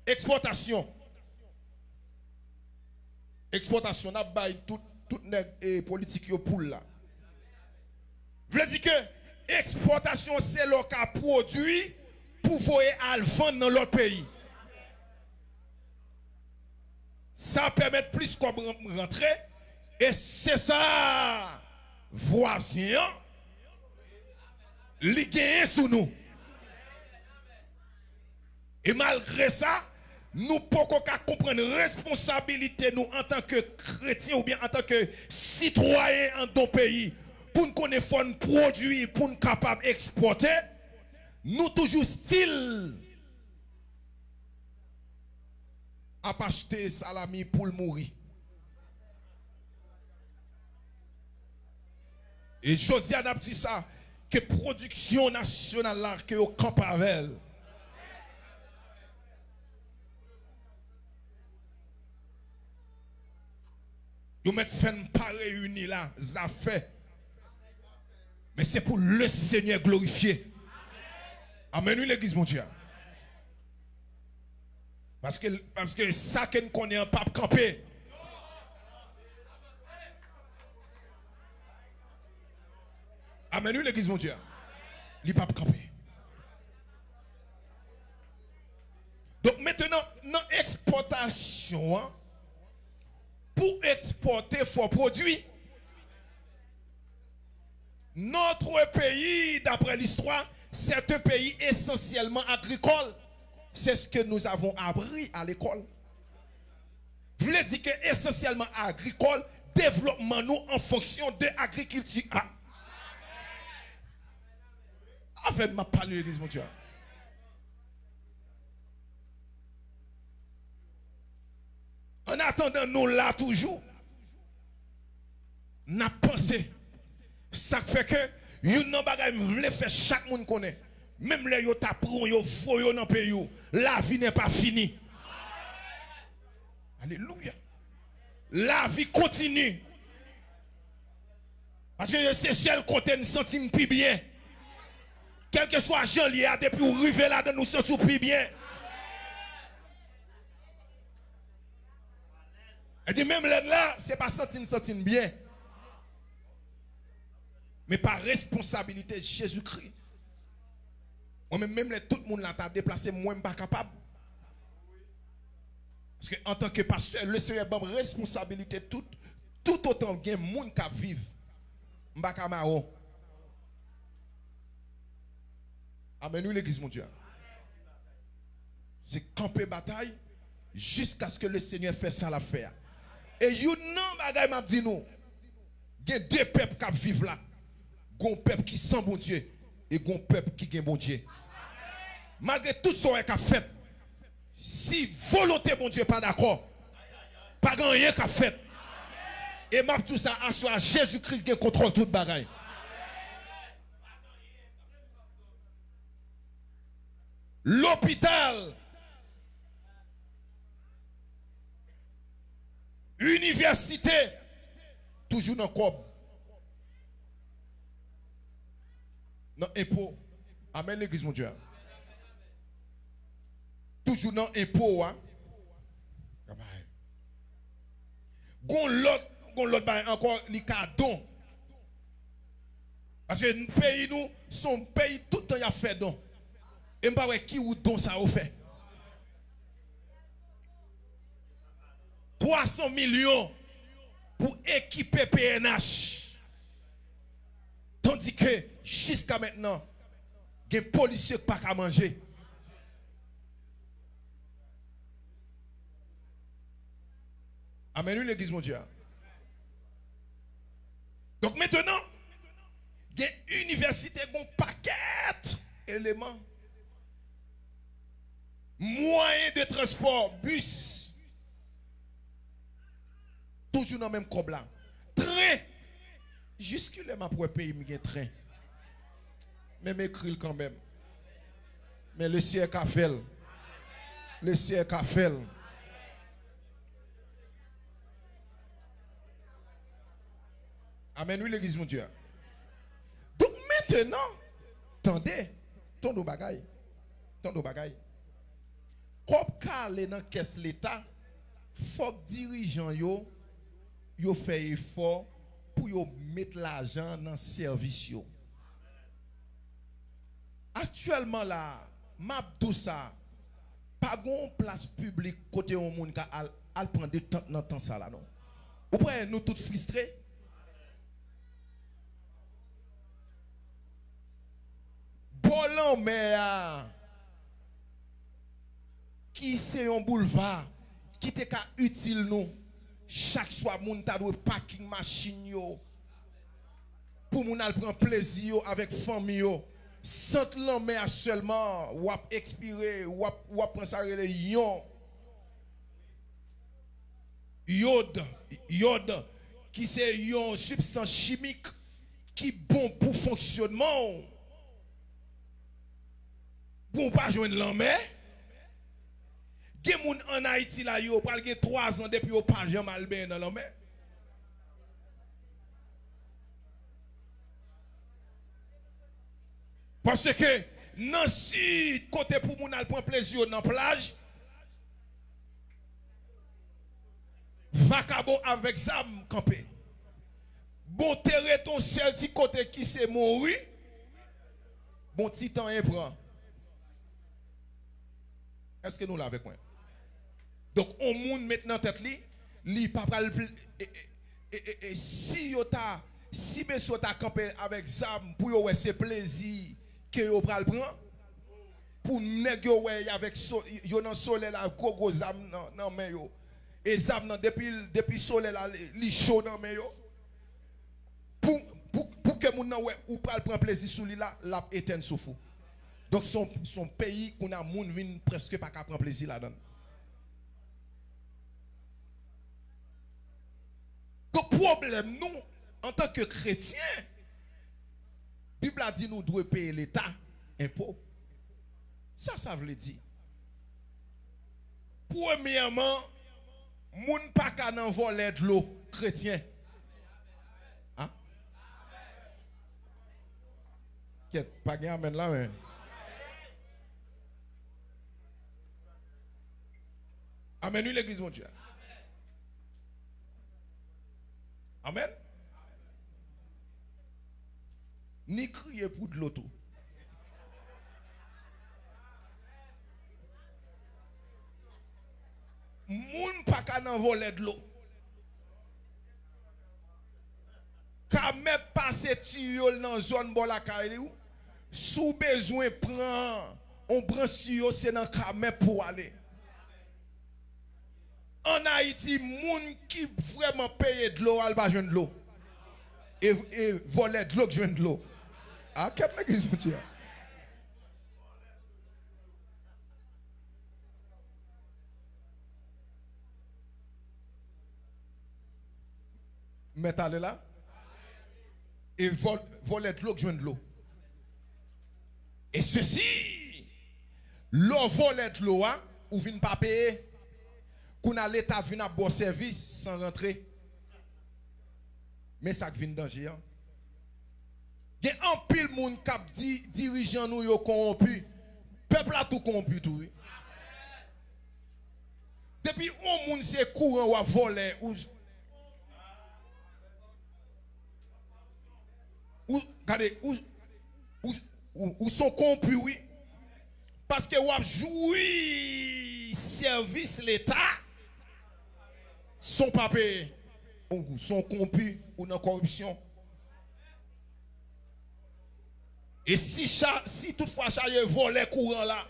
C: Exportation. Exportation, n'a pas tout les politiques pour là. Je veux dire que exportation, c'est le cas produit pour voyer à le vendre dans l'autre pays. Ça permet plus qu'on rentre. Et c'est ça, voisin, li gagne sous nous. Et malgré ça, nous ne pouvons pas comprendre la responsabilité nous en tant que chrétiens ou bien en tant que citoyens dans notre pays pour nous connaître un produit, pour nous capables d'exporter. Nous toujours style à acheter salami pour le mourir. Et je dis à dit ça, que production nationale là, que au camp avec. Vous mettez fin pas réunis là, ça fait. Mais c'est pour le Seigneur glorifié. Amen, l'église, mon Dieu. Parce que ça qu'on connaît un pape campé. Amen, l'église, mon Dieu. Les papes campé. Donc maintenant, dans l'exportation, hein, pour exporter fort produit, notre pays, d'après l'histoire, c'est un pays essentiellement agricole. C'est ce que nous avons appris à l'école. Je voulais dire que essentiellement agricole, développement nous en fonction de l'agriculture. Ah. En fait, ma parole, l'église, mon Dieu. En attendant, nous là toujours, nous avons pensé. Ça fait que, nous voulons faire chaque monde connaît. Même les yo tapron, yo foyo dans le pays, la vie n'est pas finie. Alléluia. La vie continue. Parce que c'est seul côté nous sentons plus bien. Quel que soit Jean lié, depuis où arriver là, nous sentons plus bien. Elle dit même là, c'est pas sentir bien. Mais par responsabilité de Jésus-Christ. Moi-même, tout le monde là t'a déplacé, moi, je ne suis pas capable. Parce que en tant que pasteur, le Seigneur a une responsabilité tout autant qu'il y a des gens qui vivent. Je ne suis pas capable. Amen, l'église, mon Dieu. C'est camper bataille jusqu'à ce que le Seigneur fasse ça l'affaire. Et you nan bagay m'a dit nous. Il y a deux peuples qui vivent là. Il y a un peuple qui sent bon Dieu et il y a un peuple qui gagne bon Dieu. Malgré tout ce qu'on a fait, si volonté bon Dieu pas d'accord, pas rien qu'a fait. Et m'a tout ça à Jésus-Christ qui contrôle toute bagaille. L'hôpital, université, toujours dans le corps. Dans l'impôt. Amen l'église mon Dieu. Toujours dans l'impôt. Gon l'autre encore les cadeaux. Parce que nous pays nous, son pays tout le temps y a fait don. Et pas qui ou don ça a fait. 300 millions pour équiper PNH. Tandis que jusqu'à maintenant, il y a des policiers qui n'ont pas à manger. Amen, l'église mon Dieu. Donc maintenant, il y a une université qui a un paquet d'éléments. Moyens de transport, bus. Toujours dans le même cob là. Train. Jusque-là, ma pour pays, il y a un train. Mais m'écrit quand même. Mais le ciel qu'a fait. Le ciel qu'a fait. Amen, oui, l'église, mon Dieu. Donc maintenant, attendez, ton bagaille. Ton bagaille. Comme calé dans caisse l'État, faut que dirigeants yo fait effort pour yo mettre l'argent dans le service. Actuellement là, m'a tout ça, pas gon place publique côté au monde qui al prendre de temps dans temps ça là non. Ou pas nous tous frustrés. Bolon mais qui c'est un boulevard qui te ka utile nous chaque soir moun ta doit parking machine yo pour moun al prendre plaisir avec famille yo sans l'homme seulement ou expirer ou prendre ça le iode qui c'est une substance chimique qui bon pour fonctionnement pour pas joindre l'homme. Gen moun en Haïti là yo pral gen 3 ans depuis yo pas jamais mal ben dans l'homme. Parce que dans sud côté pour moun al prend plaisir dans plage vacabo avec zam campé. Bon terre ton seul petit côté qui c'est mourir. Bon titan un prend. Est-ce que nous l'avons avec moi? Donc, on moun maintenant tête li pas pral si yo ta si beso ta camper avec zam pour yo c'est plaisir que yo pral prend pour nèg yo avec yo dans soleil la gros zam nan men yo et zam nan depuis soleil la li chaud nan men yo pour que moun nan ou pral prend plaisir sous li la éteindre sous fou. Donc son pays qu'on a moun vinn presque pas qu'à prendre plaisir là-dedans. Donc problème nous en tant que chrétiens, la Bible a dit nous devons payer l'État impôt. Ça veut dire. Premièrement, moun pas qu'à nan voler de l'eau chrétien. Hein? Qu'est pas gain amène là mais amen, oui, l'église, mon Dieu. Amen. Ni crier pour de l'auto. Moun pa ka nan voler de l'eau. Ka met passe tuyau dans zone bon la kaili ou. Sous besoin prend on branche tuyau c'est dans ka met pour aller. En Haïti, moun qui vraiment paye de l'eau, elle va joindre de l'eau. Et voler de l'eau, joindre de l'eau. Ah, qu'est-ce que vous dites? Mettez là. Et voler de l'eau, joindre de l'eau. Et ceci, l'eau voler de l'eau, ou vient pas payer. Qu'on a l'État vient à bon service sans rentrer. Mais ça vient danger. Il y a un pile moun qui dit dirigeant nous yo corrompu. Peuple a tout corrompu tout. Depuis on moun c'est courant ou à voler regardez ou sont corrompus oui. Parce que ou a joui service l'État sont pas payés, sont corrompus ou dans corruption. Et si toutefois chargé voler courant là,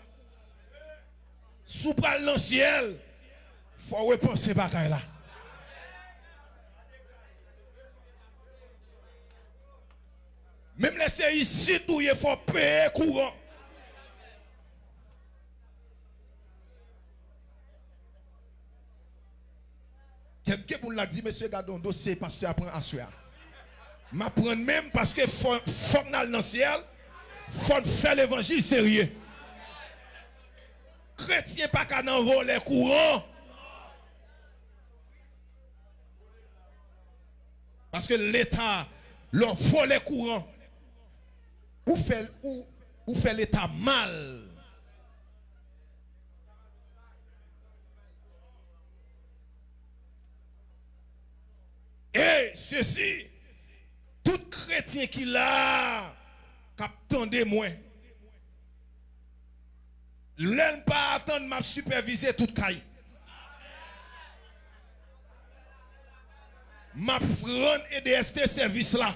C: sous pral dans le ciel, faut repenser bagaille là. Même les ici où il faut payer courant. Quelqu'un vous l'a dit, monsieur Gadon, dossier, pasteur apprend à soi. M'apprendre même parce que faut dans le ciel, faut faire l'évangile sérieux. Chrétien pas qu'à voler courant. Parce que l'État leur vole courant. Ou fait l'État mal. Et ceci, tout chrétien qui l'a, qu'attendez moi. L'un pas attendre m'a superviser toute caille. M'a rendre EDST service là.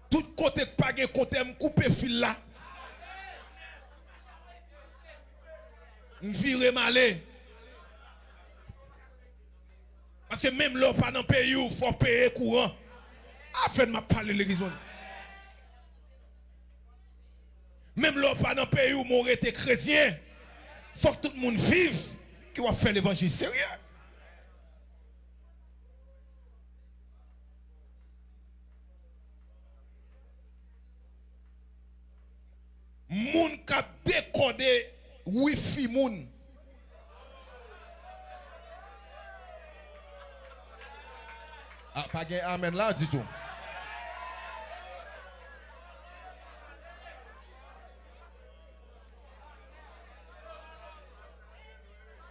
C: Tout côté pas de côté me couper fil là. M'vire malé. Parce que même là, pas dans le pays où il faut payer courant. Afin de parler de l'église. Même là, pas dans le pays où mon été chrétien. Il faut que tout le monde vive qui va faire l'évangile sérieux. Moun qui a décodé Wi-Fi moun. Ah, pas de amen là, dit tout.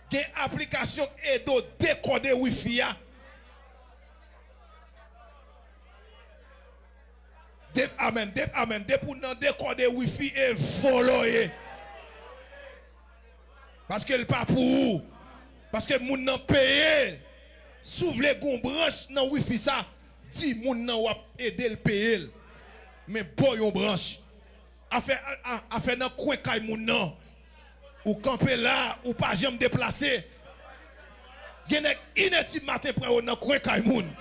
C: Des applications et de décoder Wi-Fi. Amen, amen. Pour nous décoder Wi-Fi et voler. Parce que le pas pour vous. Parce que moun nan paye. S'ouvre les gon branche dans Wi-Fi ça, dit moun nan wap aider le payer. Mais boy on branche. A fait nan coin kay moun nan. Ou camper là ou pas jamais déplacer. Gene inutile matin près ou nan coin kay moun.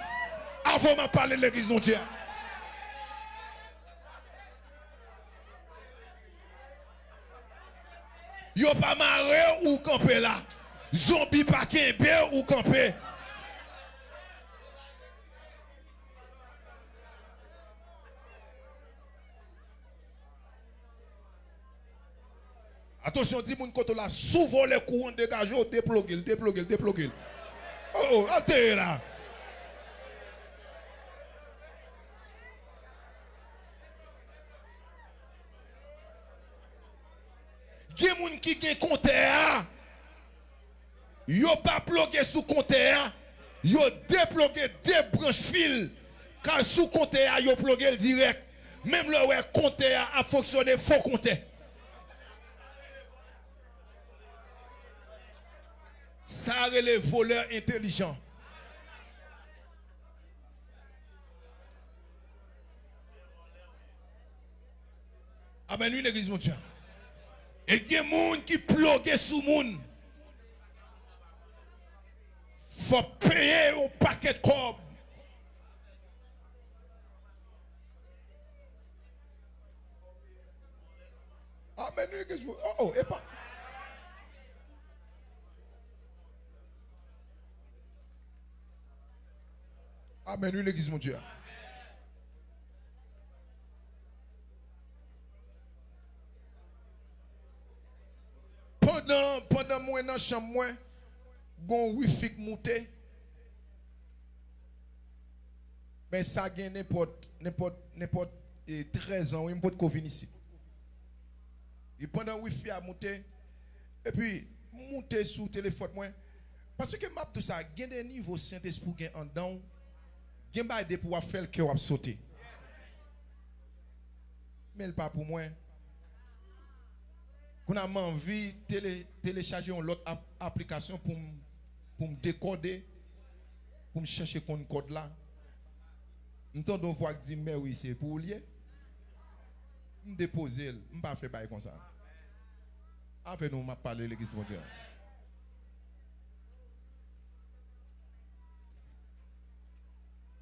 C: Avant m'a parler l'église non Dieu. Yo pas marre ou camper là. Zombie pas kembe ou camper. Attention, dis moun koto là, souvent les courants dégagés, déploguer. Oh, attendez là. Gen moun qui gen compteur, yo pas plugué sous compteur, yo déplogué des branches fil, car sous compteur yo plugué le direct. Même le ouais compteur a fonctionné faux compteur. Ça les voleurs intelligents. Amen, lui l'église mon Dieu. Et il y a des gens qui pluguent sous moun. faut payer un paquet de cob. Amen. Oh, et pas. Amen. L'église, mon Dieu. Pendant moi dans la chambre, moi, bon wifi qui monte. Mais ça gagne n'importe 13 ans, n'importe quoi venir ici. Et pendant wifi a monté, et puis monter sur le téléphone, moi, parce que map tout ça, gagne des niveaux Saint-Esprit gagne en dedans, gagne pas aider pour faire le cœur sauter. Mais pas pour moi. Qu'on a envie de télécharger une autre application pour me décoder, pour me chercher un code là. Nous on voit que dit mais oui, c'est pour lier. Je me déposer, je ne pas faire comme ça. Après nous m'a parlé de l'église mondiale.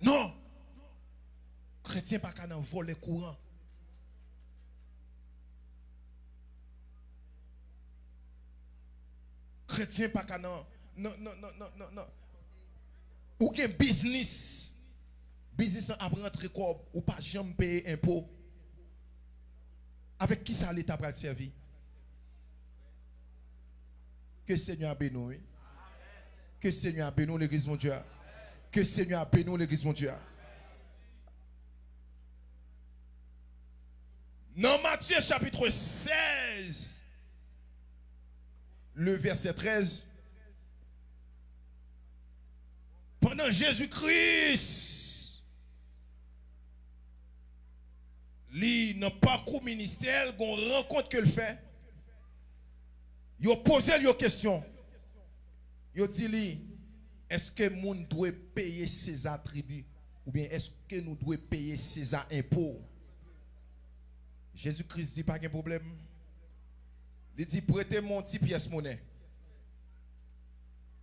C: Non. Chrétien pas qu'à voler courant. Chrétien pas qu'à non. Ou bien business. Business a rentré quoi ou pas jamais payer impôt. Avec qui ça l'État va servir? Que Seigneur bénisse. Que Seigneur bénisse l'église mon Dieu. Que Seigneur bénisse l'église mon Dieu. Dans Matthieu chapitre 16, le verset 13, pendant Jésus-Christ, lui n'a pas qu'au ministère, qu'on rencontre que le fait, il a posé une question. Il a dit, est-ce que nous doit payer ses attributs ou bien est-ce que nous devons payer ses impôts? Jésus-Christ dit pas de problème. Il dit prêtez mon petit pièce monnaie.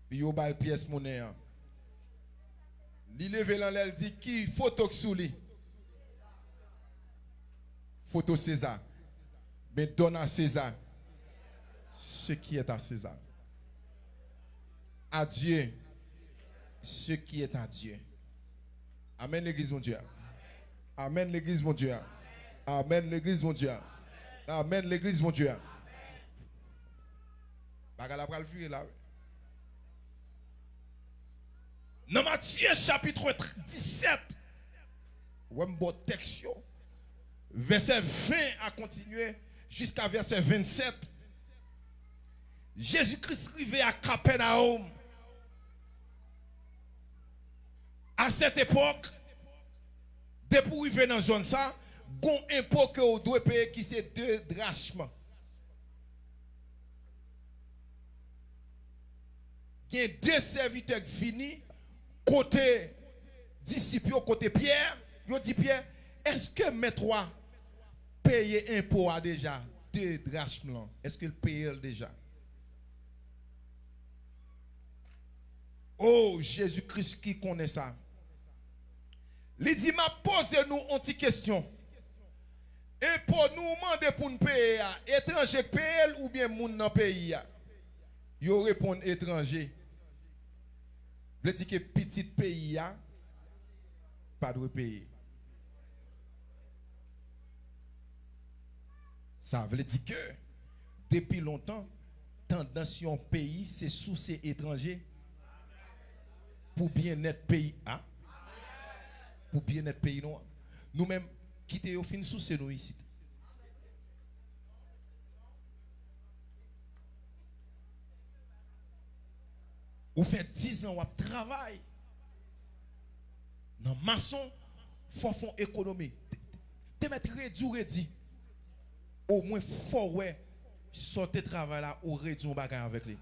C: Puis il a pièce monnaie. Il lève l'air, il dit qui photo sous lui. Photo César. Mais donne à César ce qui est à César. À Dieu ce qui est à Dieu. Amen l'église mon Dieu. Amen l'église mon Dieu. Amen l'église mon Dieu. Amen l'église mon Dieu. Bagala pral fuir là. Dans Matthieu chapitre 17. Ouais m'bon texte yo. Verset 20 a continué jusqu'à verset 27. Jésus-Christ arrivé à Capernaum. À cette époque, depuis arriver dans la zone ça, gon impôt que vous devez payer qui c'est 2 drachmes. Il y a 2 serviteurs qui finissent côté disciples, côté Pierre. Ils dit Pierre, est-ce que mes 3 payent impôt à déjà 2 drachmes? Est-ce qu'il paye déjà? Oh, Jésus-Christ qui connaît ça. Il dit, m'a posé nous une petite question. Et pour nous demander pour nous payer, étranger paye ou bien moun dans pays? Ils répondent étranger. Il dit que petit pays, pas de payer. Ça veut dire que depuis longtemps, tendance en pays, c'est sous ces étrangers. Pour bien-être pays, hein? Pour bien-être pays, non? Nous-mêmes, quitter au fin sous ces nous ici. Ou fait 10 ans, ou travail. Dans maçon, faut faire économie. Te mettre réduit. Au moins, faut ouais, sortir travail là, ou réduire un bagage avec lui.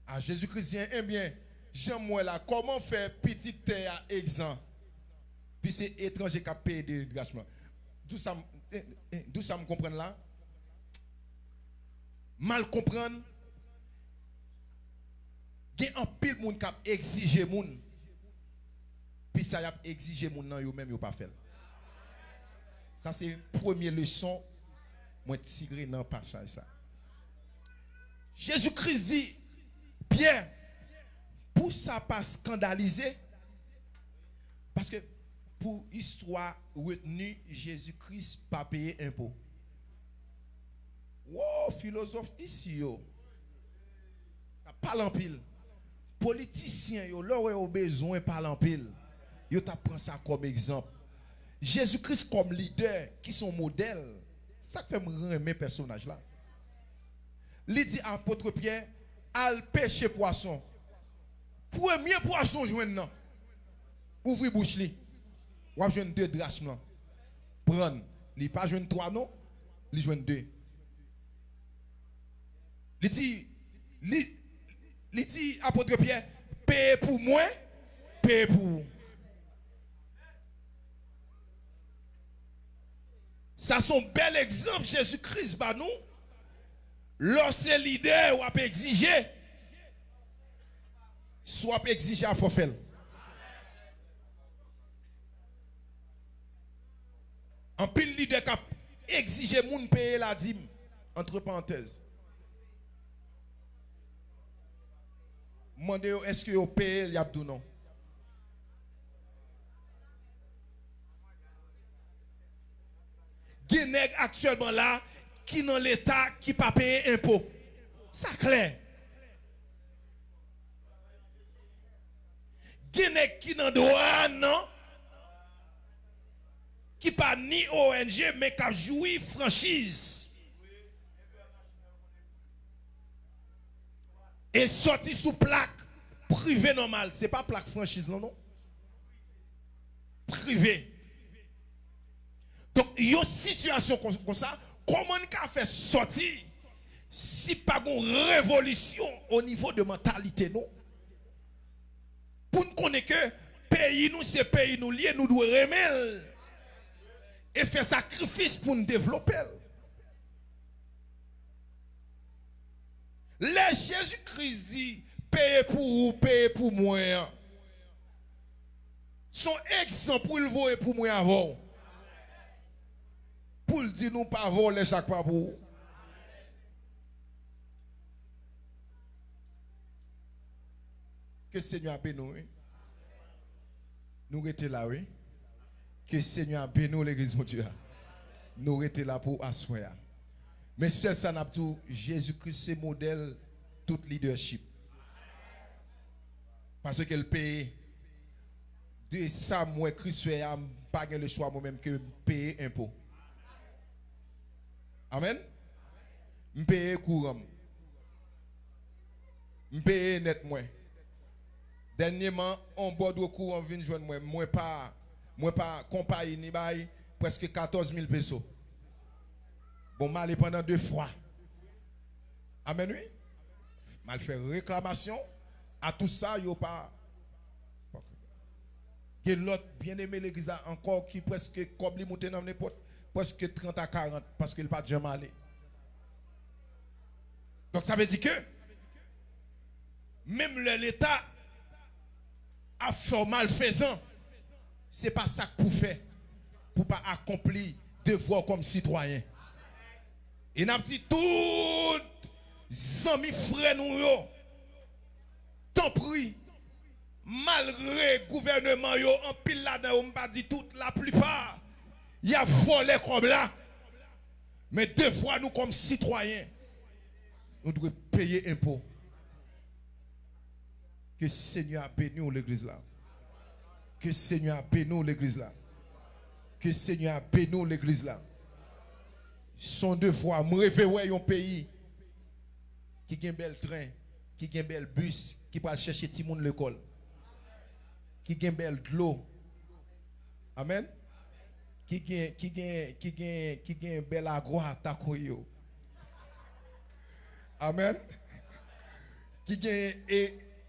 C: À Jésus-Christ, eh bien, j'aime là, comment faire petit terre exempt? Puis c'est étranger qui a payé des dégrachements. D'où ça me comprend là? mal comprendre, il y a un pile moun qui a exigé moun. Puis ça y a exigé moun nan yo même yo pas fait. Ça c'est première leçon moi tirer dans passage ça. Jésus-Christ dit Pierre, pour ça pas scandaliser parce que pour histoire retenue Jésus-Christ pas payer impôt. Wow, philosophe ici yo. Parle en pile. Politiciens yo leur ont besoin parle en pile. Yo t'a prend ça comme exemple. Jésus-Christ comme leader qui sont modèle. Ça fait me aimer personnage là. Il dit à apôtre Pierre, al pêcher poisson. Premier poisson joindre nan. Ouvri bouche li. Ou joindre 2 drachmes là. Prendre, li pas joindre 3 non, li joindre 2. Il dit apôtre Pierre, paye pour moi, paye pour vous. Ça c'est un bel exemple Jésus-Christ bah nous. Lorsque leader ou a exiger, soit exiger à forfait. En pile leader qui a exigé moun payer la dîme entre parenthèses. Demandez est-ce que vous payez le yabdou non? Guinée actuellement là qui dans l'état qui pas payer impôt. Ça clair. Guinée qui dans droit non qui pas ni ONG mais qui a joui franchise. Et sorti sous plaque privée normale. Ce n'est pas plaque franchise, non, non. Privé. Donc, il y a une situation comme ça. Comment on fait sortir si pas une révolution au niveau de mentalité, non? Pour nous connaître que pays nous, c'est pays nous liés, nous devons remettre et faire sacrifice pour nous développer. Les Jésus-Christ dit, paye pour vous, paye pour moi. Son exemple pour le voir pour moi avant. Pour le dire, nous pas voler chaque pas pour vous. Que le Seigneur bénisse nous. Nous restons là, oui. Que le Seigneur bénisse l'église de Dieu. Nous restons là pour asseoir. Mais c'est ça, Jésus-Christ, c'est modèle tout leadership. Parce que le pays, de ça, moi, Christ, je n'ai pas le choix moi-même que payer impôt. Amen. Je paye courant. Je paye net moi. Dernièrement, on boit de courant vient joindre moi. Moi pas compagnie bail presque 14 000 pesos. Bon, mal pendant 2 fois. Amen, oui. Mal fait réclamation. À tout ça, il n'y a pas. Il y a l'autre bien aimé l'église encore qui presque comme lui monter dans n'importe presque 30 à 40 parce qu'il n'a pas jamais allé. Donc ça veut dire que même l'État a fait malfaisant. Ce n'est pas ça pour faire. Pour ne pas accomplir devoir comme citoyen. Et n'a dit tout amis frères nous yo. Tant pris malgré le gouvernement yo en pile là-dedans on pas dit toute la plupart il y a volé comme là. Mais devoir nous comme citoyens nous devons payer impôt. Que le Seigneur bénisse l'église là. Que le Seigneur bénisse l'église là. Que le Seigneur bénisse l'église là. Son devoir, me réveiller un pays qui a un bel train, qui a un bel bus, qui va chercher tout le monde à l'école, qui a un bel de l'eau. Amen. Qui a un bel agro à takoyo. Amen. Qui a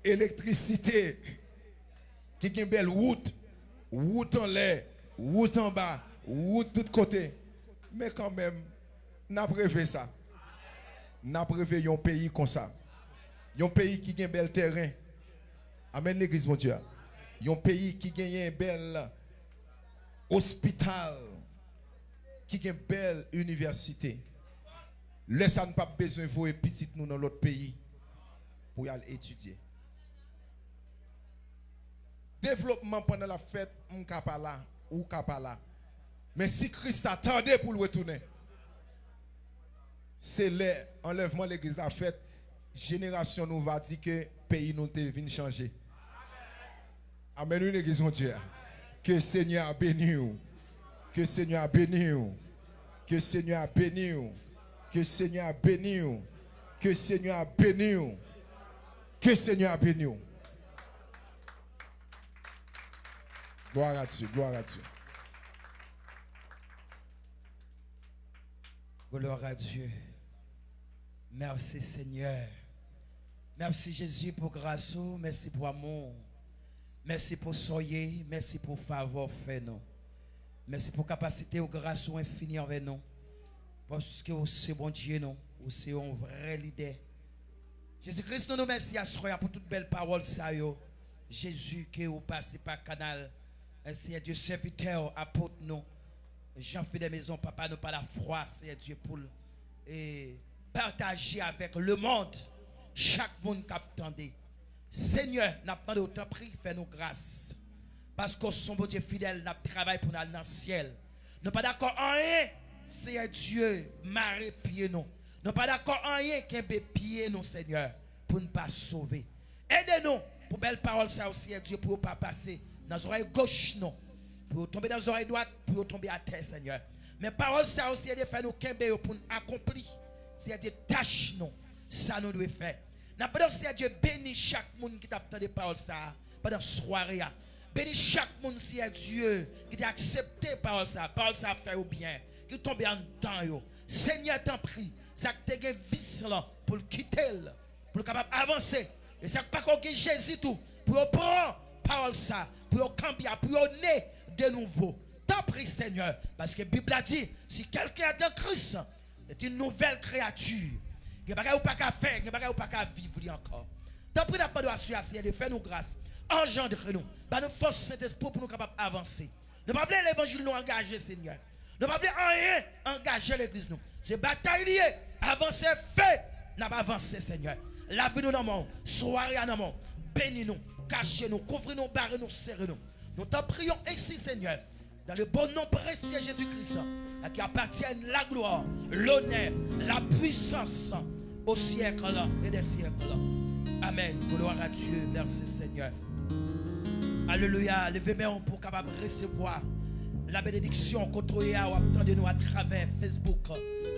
C: électricité, qui a une belle route en l'air, route en bas, route de tous côtés. Mais quand même, n'a pas rêvé ça. n'a prévu un pays comme ça. Un pays qui a un bel terrain. Amen l'église mon Dieu. Un pays qui a un bel hôpital, qui a une belle université. Laissez nous pas besoin de vous et petit nous dans l'autre pays pour y aller étudier. Développement pendant la fête, on pas là ou pas là. Mais si Christ attendait pour le retourner, c'est l'enlèvement de l'église la fête, génération nous va dire que le pays nous vient changer. Amen, l'église mon Dieu. Que le Seigneur bénisse. Que le Seigneur bénisse. Que le Seigneur bénisse. Que le Seigneur bénisse. Que le Seigneur bénisse. Que le Seigneur bénisse. Gloire à Dieu, gloire à Dieu.
E: Gloire à Dieu. Merci Seigneur. Merci Jésus pour grâce, merci pour amour. Merci pour soyez, merci pour faveur fait nous. Merci pour capacité ou grâce ou infinie envers nous. Parce que vous c'est bon Dieu nous, vous c'est un vrai leader. Jésus-Christ nous remercie à soir pour toute belle parole ça yo. Jésus que vous passez par canal. Seigneur Dieu serviteur apôtre nous. Jean fait des maisons papa nous par la foi Seigneur Dieu pour et partager avec le monde chaque monde qui attendait. Seigneur, n'a pas d'autant prix, fais-nous grâce. Parce que son bon Dieu fidèle, n'a travaillé pour nous dans le ciel. Nous pas d'accord en rien, Seigneur Dieu, marrer pied nous. Nous pas d'accord en rien qu'un pied nous, Seigneur, pour ne pas sauver. Aidez-nous pour belle parole, ça aussi, Seigneur Dieu, pour ne pas passer dans les oreilles gauches, non. Pour tomber dans les oreilles droites, pour tomber à terre, Seigneur. Mais parole, ça aussi, Seigneur, fait nous qu'un pour accomplir, Seigneur Dieu, tâche nous. Ça nous doit faire. N'a pas de Dieu bénit chaque monde qui t'a entendu parole ça pendant soirée. Bénis chaque monde si Dieu qui t'a accepté parole ça fait au bien, qui tombe en temps. Seigneur t'en prie, ça que tu as vis là pour le quitter, pour capable avancer. Et ça pas qu'on Jésus tout pour prendre parole ça, pour cambier, pour né de nouveau. T'en prie Seigneur, parce que la Bible a dit si quelqu'un est en Christ, c'est une nouvelle créature. Il n'y a pas qu'à faire, il n'y a pas qu'à vivre encore. Tant pis, nous de faire nous grâce. Engendre-nous. Nous force Saint-Esprit pour nous capables d'avancer. Nous ne pouvons pas l'évangile nous engager, Seigneur. Nous ne pouvons pas rien engager l'église. C'est bataille liée. Avancer, fait. Nous pas avancé, Seigneur. Lavez-nous dans le monde. Soirée dans le monde. Bénis-nous. Cachez-nous. Couvrez-nous, barrez-nous, serrez-nous. Nous t'en prions ici, Seigneur. Dans le bon nom précieux Jésus-Christ, à qui appartiennent la gloire, l'honneur, la puissance au siècle et des siècles. Amen. Gloire à Dieu. Merci Seigneur. Alléluia. Levez-moi pour capable recevoir la bénédiction contre nous à travers Facebook,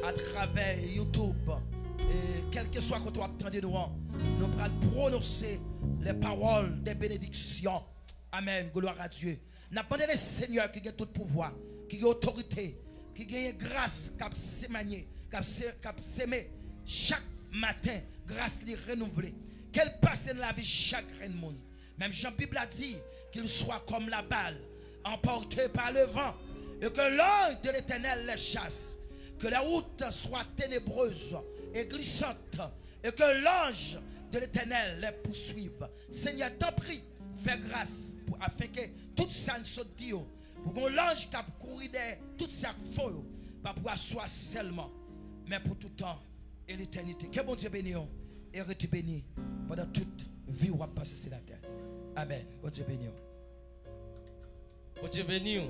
E: à travers YouTube. Et quel que soit quand on attendez nous allons prononcer les paroles des bénédictions. Amen. Gloire à Dieu. N'a pas le Seigneur qui a tout pouvoir, qui a autorité, qui a grâce, qui a sémanié, qui a sémé chaque matin, grâce les renouvelée. Qu'elle passe dans la vie chaque monde. Même Jean-Bible a dit qu'il soit comme la balle, emporté par le vent, et que l'ange de l'Éternel les chasse, que la route soit ténébreuse et glissante, et que l'ange de l'Éternel les poursuive. Seigneur, t'en prie, fais grâce pour afin que tout ça ne se dit, pour que l'ange qui a couru derrière tout ça faux, pas pour asseoir seulement, mais pour tout temps et l'éternité. Que bon Dieu bénisse et rete béni pendant toute vie où on passe sur la terre. Amen. Bon Dieu bénisse.
A: Bon Dieu bénisse.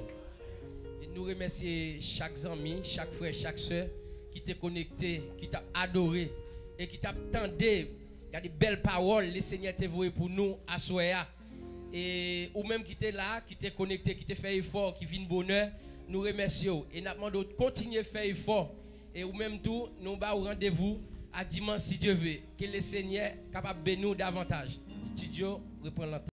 A: Et nous remercions chaque ami, chaque frère, chaque soeur qui t'a connecté, qui t'a adoré et qui t'a tendu. Il y a des belles paroles, le Seigneur t'a voué pour nous à soir. Et ou même qui était là, qui était connecté, qui t'a fait effort, qui vient bonheur, nous remercions. Et nous demandons de continuer à faire effort. Et ou même tout, nous avons rendez-vous à dimanche si Dieu veut. Que le Seigneur est capable de nous davantage. Studio, reprend l'antenne.